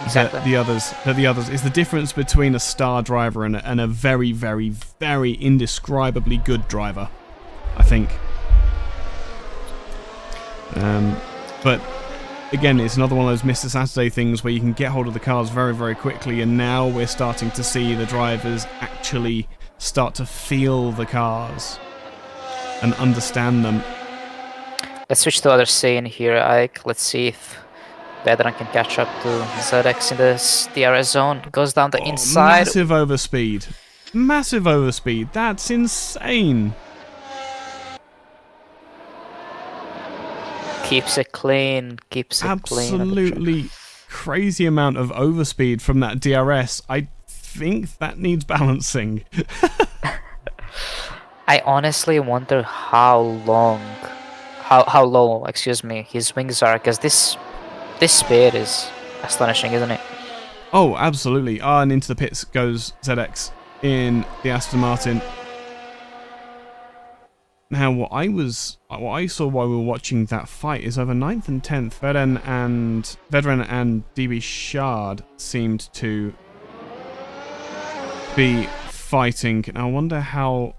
Exactly. That the others is the difference between a star driver and a very, very, very indescribably good driver, I think. But again, it's another one of those Mr. Saturday things where you can get hold of the cars very, very quickly, and now we're starting to see the drivers actually start to feel the cars and understand them. Let's switch to other scene here, Ike. Let's see if Vedran can catch up to ZX in the DRS zone. Goes down the inside. Massive overspeed. Massive overspeed. That's insane. Keeps it clean. Absolutely crazy amount of overspeed from that DRS. I think that needs balancing. I honestly wonder how low, excuse me, his wings are, because this speed is astonishing, isn't it? Oh, absolutely. And into the pits goes ZX in the Aston Martin. Now, what I saw while we were watching that fight is over 9th and 10th, Vedran and DB Shard seemed to be fighting. Now, I wonder how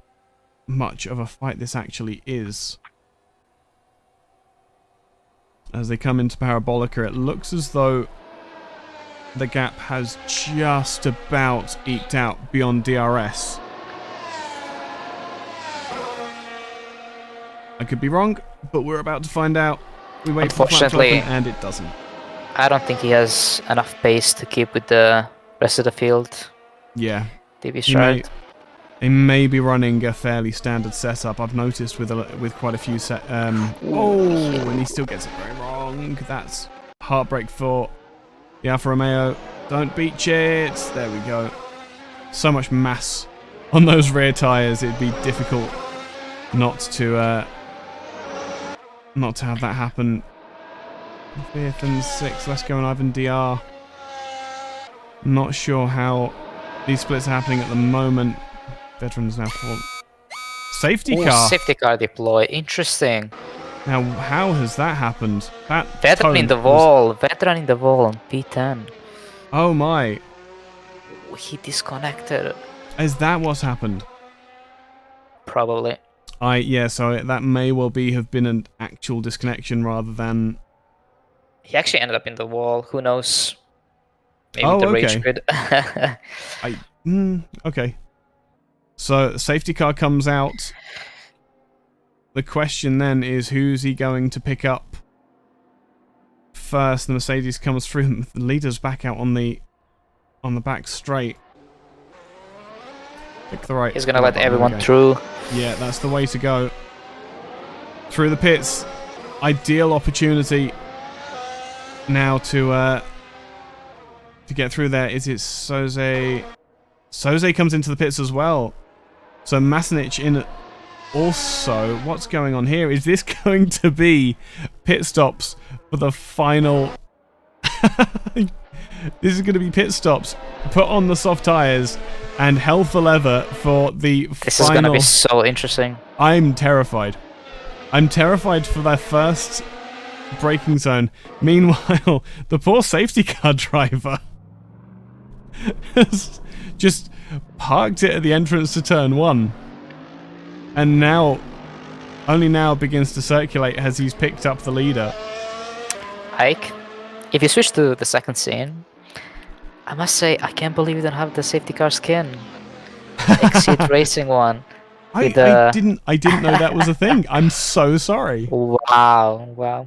much of a fight this actually is. As they come into Parabolica, it looks as though the gap has just about eked out beyond DRS. I could be wrong, but we're about to find out. We wait for the flap to open, and it doesn't. I don't think he has enough pace to keep with the rest of the field. Yeah. DB Stride. He may be running a fairly standard setup. I've noticed with quite a few and he still gets it very wrong. That's heartbreak for the Alfa Romeo. Don't beach it. There we go. So much mass on those rear tyres. It'd be difficult not to have that happen. 5th and 6th. Let's go on Ivan DR. Not sure how these splits are happening at the moment. Veterans now for safety car. Safety car deploy. Interesting. Now, how has that happened? That Veteran in the wall. Veteran in the wall on P10. Oh my. He disconnected. Is that what's happened? Probably. Yeah, so that may well have been an actual disconnection rather than... He actually ended up in the wall. Who knows? Maybe the rage grid. Okay. So, the safety car comes out. The question then is, who's he going to pick up first? The Mercedes comes through. The leader's back out on the back straight. Pick the right. He's going to let everyone through. Yeah, that's the way to go. Through the pits. Ideal opportunity now to get through there. Is it Soze? Soze comes into the pits as well. So Masanic in also. What's going on here? Is this going to be pit stops for the final? This is going to be pit stops. Put on the soft tyres and hell for leather for the final. This is going to be so interesting. I'm terrified. I'm terrified for their first braking zone. Meanwhile, the poor safety car driver has just parked it at the entrance to turn 1. And now, only now begins to circulate as he's picked up the leader. Ike, if you switch to the second scene, I must say, I can't believe you don't have the safety car skin. Exceed Racing one. I didn't know that was a thing. I'm so sorry. Wow.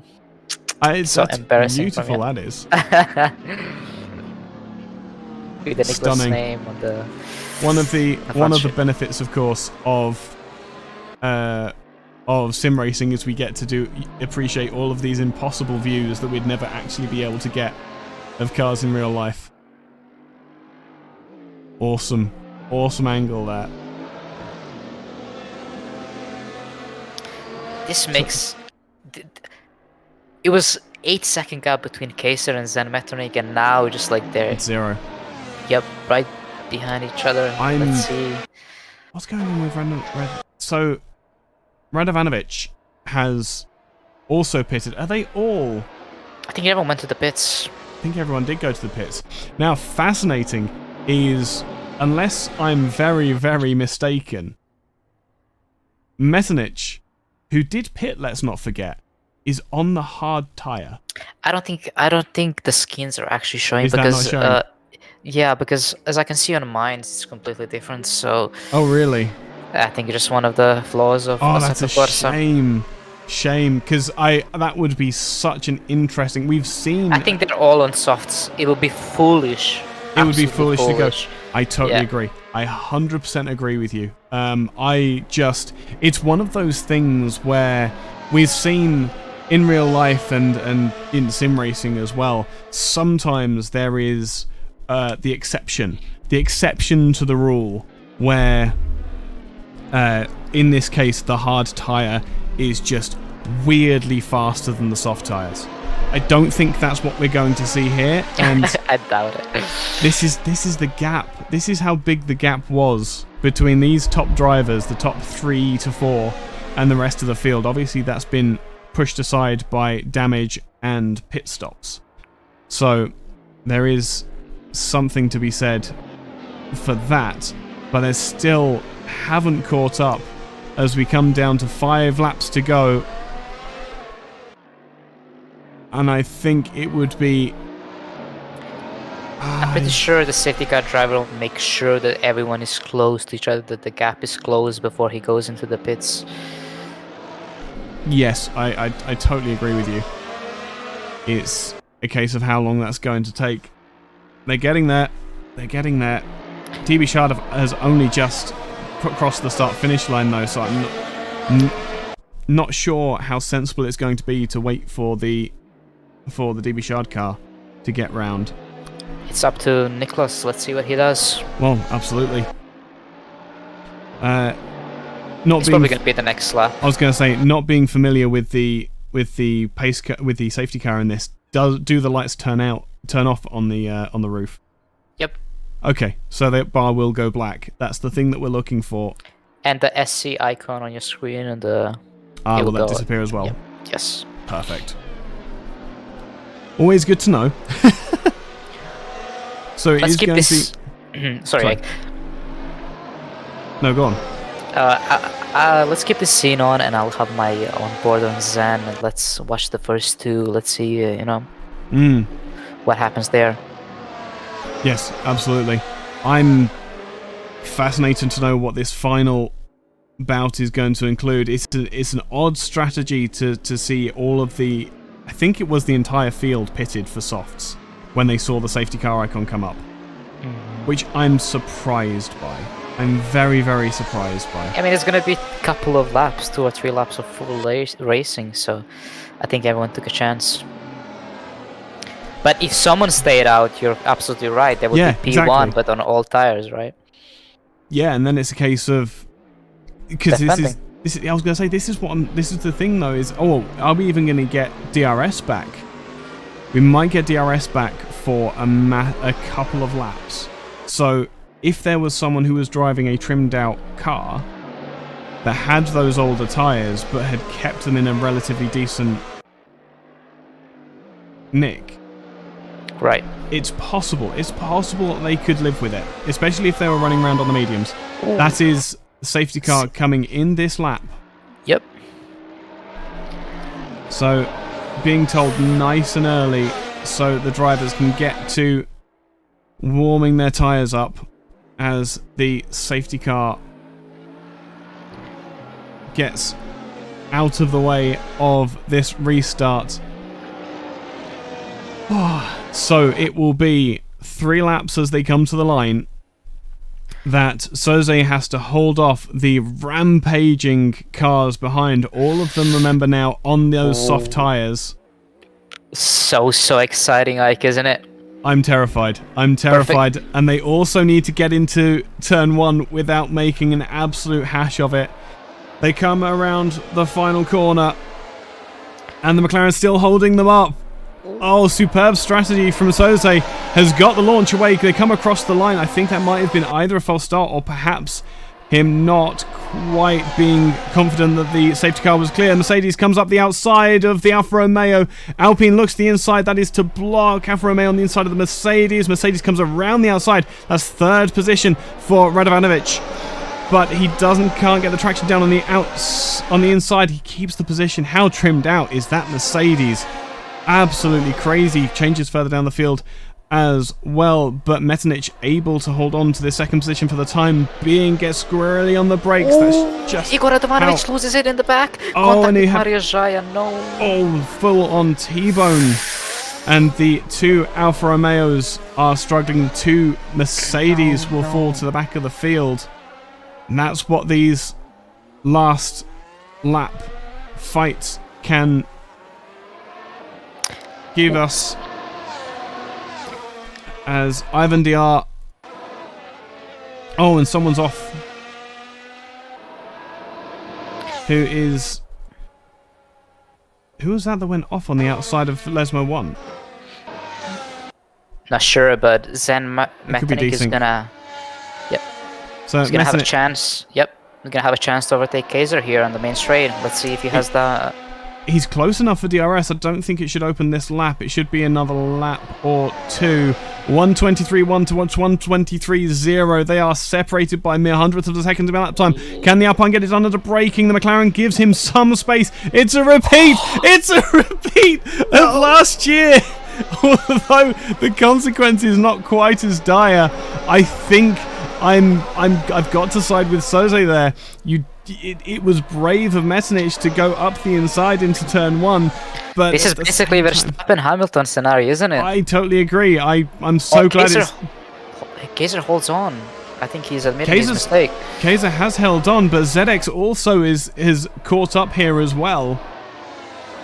It's so embarrassing. Beautiful, that is. With the Stunning. name on the one of the benefits, of course, of sim racing is we get to appreciate all of these impossible views that we'd never actually be able to get of cars in real life. Awesome angle there. This makes it was 8-second gap between Kaiser and Zen Metronic, and now just like they're it's 0. Yep, right behind each other. Let's see. What's going on with So, Radovanovic has also pitted. Are they all? I think everyone went to the pits. I think everyone did go to the pits. Now, fascinating is, unless I'm very, very mistaken, Mesanic, who did pit, let's not forget, is on the hard tyre. I don't think the skins are actually showing. Is because that not showing? yeah, because as I can see on mine, it's completely different. So. Oh really? I think it's just one of the flaws of. Oh, that's a Corsa. Shame, because that would be such an interesting. We've seen. I think they're all on softs. It would be foolish. It would be foolish to go. I totally Yeah. agree. I 100% agree with you. It's one of those things where we've seen in real life and in sim racing as well. Sometimes there is the exception to the rule, where in this case the hard tyre is just weirdly faster than the soft tyres. I don't think that's what we're going to see here, and I doubt it. This is the gap. This is how big the gap was between these top drivers, the top 3 to 4, and the rest of the field. Obviously, that's been pushed aside by damage and pit stops. So there is something to be said for that. but they still haven't caught up as we come down to 5 laps to go. And I think it would be... I'm pretty sure the safety car driver will make sure that everyone is close to each other, that the gap is closed before he goes into the pits. Yes, I totally agree with you. It's a case of how long that's going to take. They're getting there. They're getting there. TB Shard has only just crossed the start-finish line, though, so I'm not sure how sensible it's going to be to wait for the DB Shard car to get round. It's up to Nicholas. Let's see what he does. Well, absolutely. It's probably going to be the next lap. I was going to say, not being familiar with the safety car in this, do the lights turn off on the roof? Yep. Okay, so that bar will go black. That's the thing that we're looking for. And the SC icon on your screen and the... will that disappear as well? Yep. Yes. Perfect. Always good to know. So it Let's is keep going this... to be... Sorry. No, go on. Let's keep this scene on, and I'll have my on board on Zen, and let's watch the first two. Let's see, what happens there. Yes, absolutely. I'm fascinated to know what this final bout is going to include. It's an odd strategy to see all of the... I think it was the entire field pitted for softs when they saw the safety car icon come up, which I'm surprised by. I'm very, very surprised by. I mean, it's going to be a couple of laps, 2 or 3 laps of full racing, so I think everyone took a chance. But if someone stayed out, you're absolutely right. There would be P1, exactly. But on all tires, right? Yeah, and then it's a case of... Because this is, I was going to say, this is the thing, though, is... Oh, are we even going to get DRS back? We might get DRS back for a couple of laps. So... if there was someone who was driving a trimmed out car that had those older tyres but had kept them in a relatively decent nick, right? It's possible that they could live with it, especially if they were running around on the mediums. Ooh. That is the safety car coming in this lap. Yep. So being told nice and early so the drivers can get to warming their tyres up as the safety car gets out of the way of this restart. So it will be 3 laps as they come to the line that Soze has to hold off the rampaging cars behind. All of them, remember now, on those soft tyres. So exciting, Ike, isn't it? I'm terrified. Perfect. And they also need to get into turn 1 without making an absolute hash of it. They come around the final corner, and the McLaren's still holding them up. Oh, superb strategy from Soze. Has got the launch away. They come across the line. I think that might have been either a false start or perhaps him not quite being confident that the safety car was clear. Mercedes comes up the outside of the Alfa Romeo. Alpine looks to the inside. That is to block Alfa Romeo on the inside of the Mercedes. Mercedes comes around the outside. That's 3rd position for Radovanovic. But he can't get the traction down on the inside. He keeps the position. How trimmed out is that Mercedes? Absolutely crazy. Changes further down the field as well, but Metternich able to hold on to the 2nd position for the time being, gets squarely on the brakes. That's just Igor Radovanovic loses it in the back. And Mario Zaya, no. Full on T-bone. And the 2 Alfa Romeos are struggling. 2 Mercedes will fall to the back of the field. And that's what these last lap fights can give us, as Ivan Diar... Oh, and someone's off. Who was that went off on the outside of Lesmo 1? Not sure, but Zen Metternich is gonna... Yep. So he's gonna have a chance. Yep. He's gonna have a chance to overtake Kaiser here on the main straight. Let's see if he has the... He's close enough for DRS. I don't think it should open this lap. It should be another lap or 2. 1:23.1 to 1:23.0. They are separated by mere hundredths of a second of lap time. Can the Alpine get it done under braking? The McLaren gives him some space. It's a repeat. It's a repeat of last year. Although the consequence is not quite as dire, I think I've got to side with Soze there. It was brave of Metternich to go up the inside into turn 1, but this is basically Verstappen Hamilton scenario, isn't it? I totally agree. I'm so glad Kaiser holds on. I think he's admitted his mistake. Kaiser has held on, but ZX also is caught up here as well.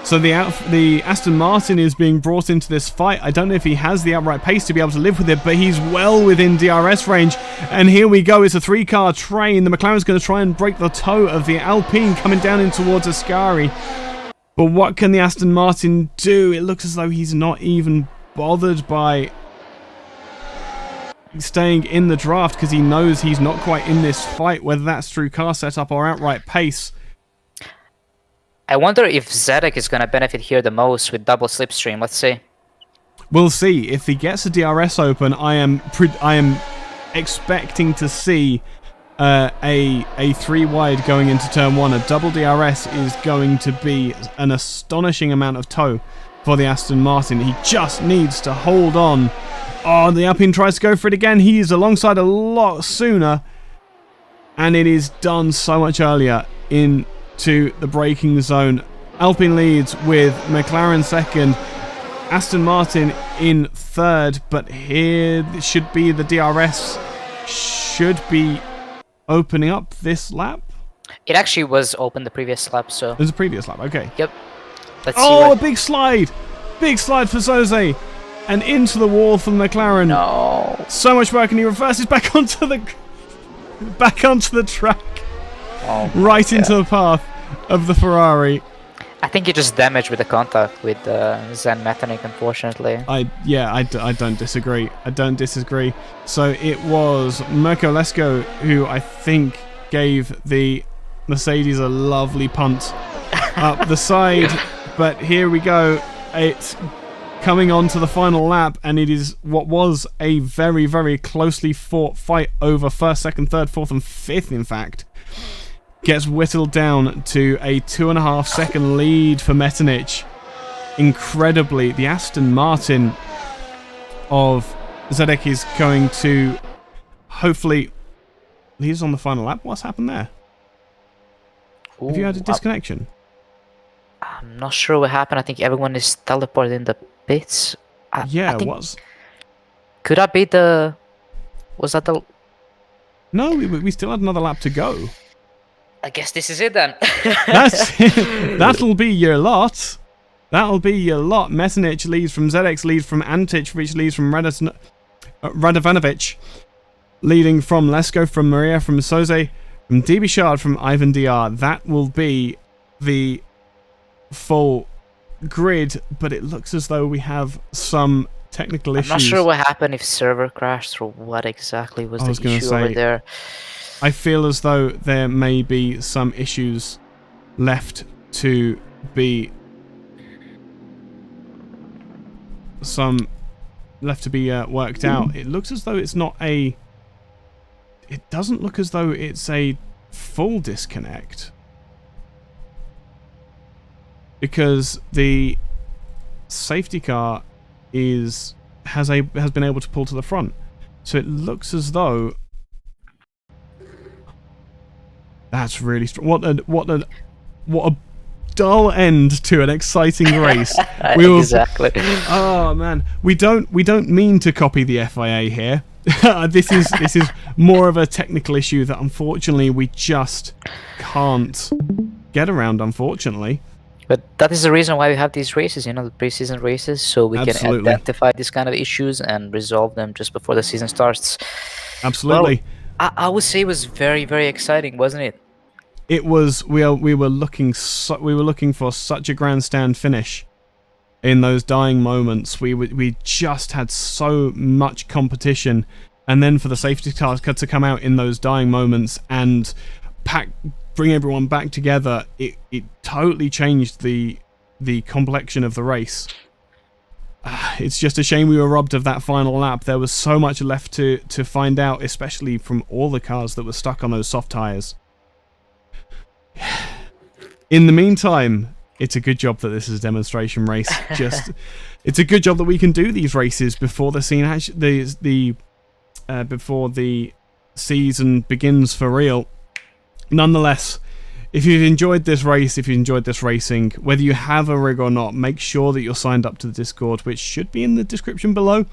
So the Aston Martin is being brought into this fight. I don't know if he has the outright pace to be able to live with it, but he's well within DRS range. And here we go. It's a 3-car train. The McLaren's going to try and break the toe of the Alpine coming down in towards Ascari. But what can the Aston Martin do? It looks as though he's not even bothered by staying in the draft because he knows he's not quite in this fight, whether that's through car setup or outright pace. I wonder if Zedek is going to benefit here the most with double slipstream. Let's see. We'll see. If he gets a DRS open, I am expecting to see a 3-wide going into turn 1. A double DRS is going to be an astonishing amount of tow for the Aston Martin. He just needs to hold on. Oh, the Alpine tries to go for it again. He is alongside a lot sooner, and it is done so much earlier into the braking zone. Alpine leads with McLaren second, Aston Martin in third, but here should be the DRS should be opening up this lap. It actually was open the previous lap, so... It was a previous lap, okay. Yep. Let's see a big slide! Big slide for Soze! And into the wall from McLaren. No. So much work, and he reverses back onto the track. Oh, right into the path of the Ferrari. I think he just damaged with the contact with Zen Metternich, unfortunately. I don't disagree. I don't disagree. So it was Mirko Lesko who I think gave the Mercedes a lovely punt up the side. But here we go. It's coming on to the final lap, and it is what was a very, very closely fought fight over first, second, third, fourth, and fifth, in fact. Gets whittled down to a 2.5 second lead for Metternich. Incredibly, the Aston Martin of Zedek is going to hopefully leads on the final lap. What's happened there? Ooh, have you had a disconnection? I'm not sure what happened. I think everyone is teleported in the pits. Yeah, I think, what's... Could that be the... Was that the... No, we still had another lap to go. I guess this is it then. That'll be your lot. That'll be your lot. Metternich leads from ZX, leads from Antich, which leads from Radovanovic, leading from Lesko, from Maria, from Soze, from D. Bichard, from Ivan DR. That will be the full grid, but it looks as though we have some technical issues. I'm not sure what happened, if server crashed or what exactly was the issue over there. I feel as though there may be some issues left to be worked out. It looks as though it's not a... It doesn't look as though it's a full disconnect, because the safety car has been able to pull to the front. So it looks as though... That's really strong. What a dull end to an exciting race. Exactly. Oh man, we don't mean to copy the FIA here. This is more of a technical issue that unfortunately we just can't get around. Unfortunately. But that is the reason why we have these races, the pre-season races, so we can identify these kind of issues and resolve them just before the season starts. Absolutely. Well, I would say it was very, very exciting, wasn't it? It was. We were looking for such a grandstand finish in those dying moments. We just had so much competition, and then for the safety cars to come out in those dying moments and bring everyone back together, it totally changed the complexion of the race. it's just a shame we were robbed of that final lap. There was so much left to find out, especially from all the cars that were stuck on those soft tyres. In the meantime, it's a good job that this is a demonstration race. It's a good job that we can do these races before the before the season begins for real. Nonetheless, if you've enjoyed this race, if you enjoyed this racing, whether you have a rig or not, make sure that you're signed up to the Discord, which should be in the description below.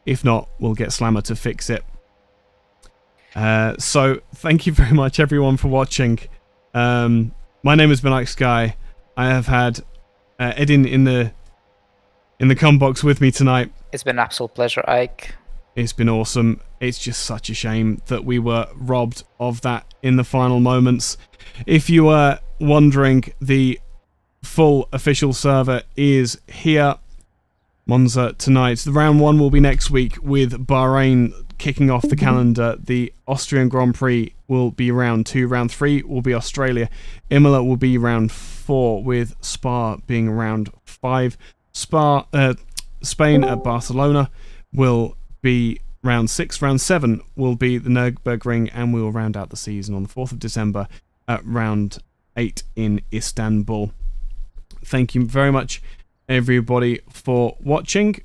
If not, we'll get Slammer to fix it. So, thank you very much, everyone, for watching. My name has been Sky. I have had Edin in the com box with me tonight. It's been an absolute pleasure, Ike. It's been awesome. It's just such a shame that we were robbed of that in the final moments. If you were wondering, the full official server is here. Monza tonight. The round 1 will be next week, with Bahrain kicking off the calendar. The Austrian Grand Prix will be round 2. Round 3 will be Australia. Imola will be round 4, with Spa being round 5. Spain at Barcelona will be round 6. Round 7 will be the Nürburgring, and we will round out the season on the 4th of December at round 8 in Istanbul. Thank you very much, everybody, for watching,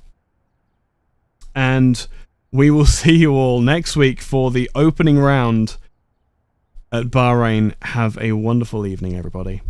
and we will see you all next week for the opening round at Bahrain. Have a wonderful evening, everybody.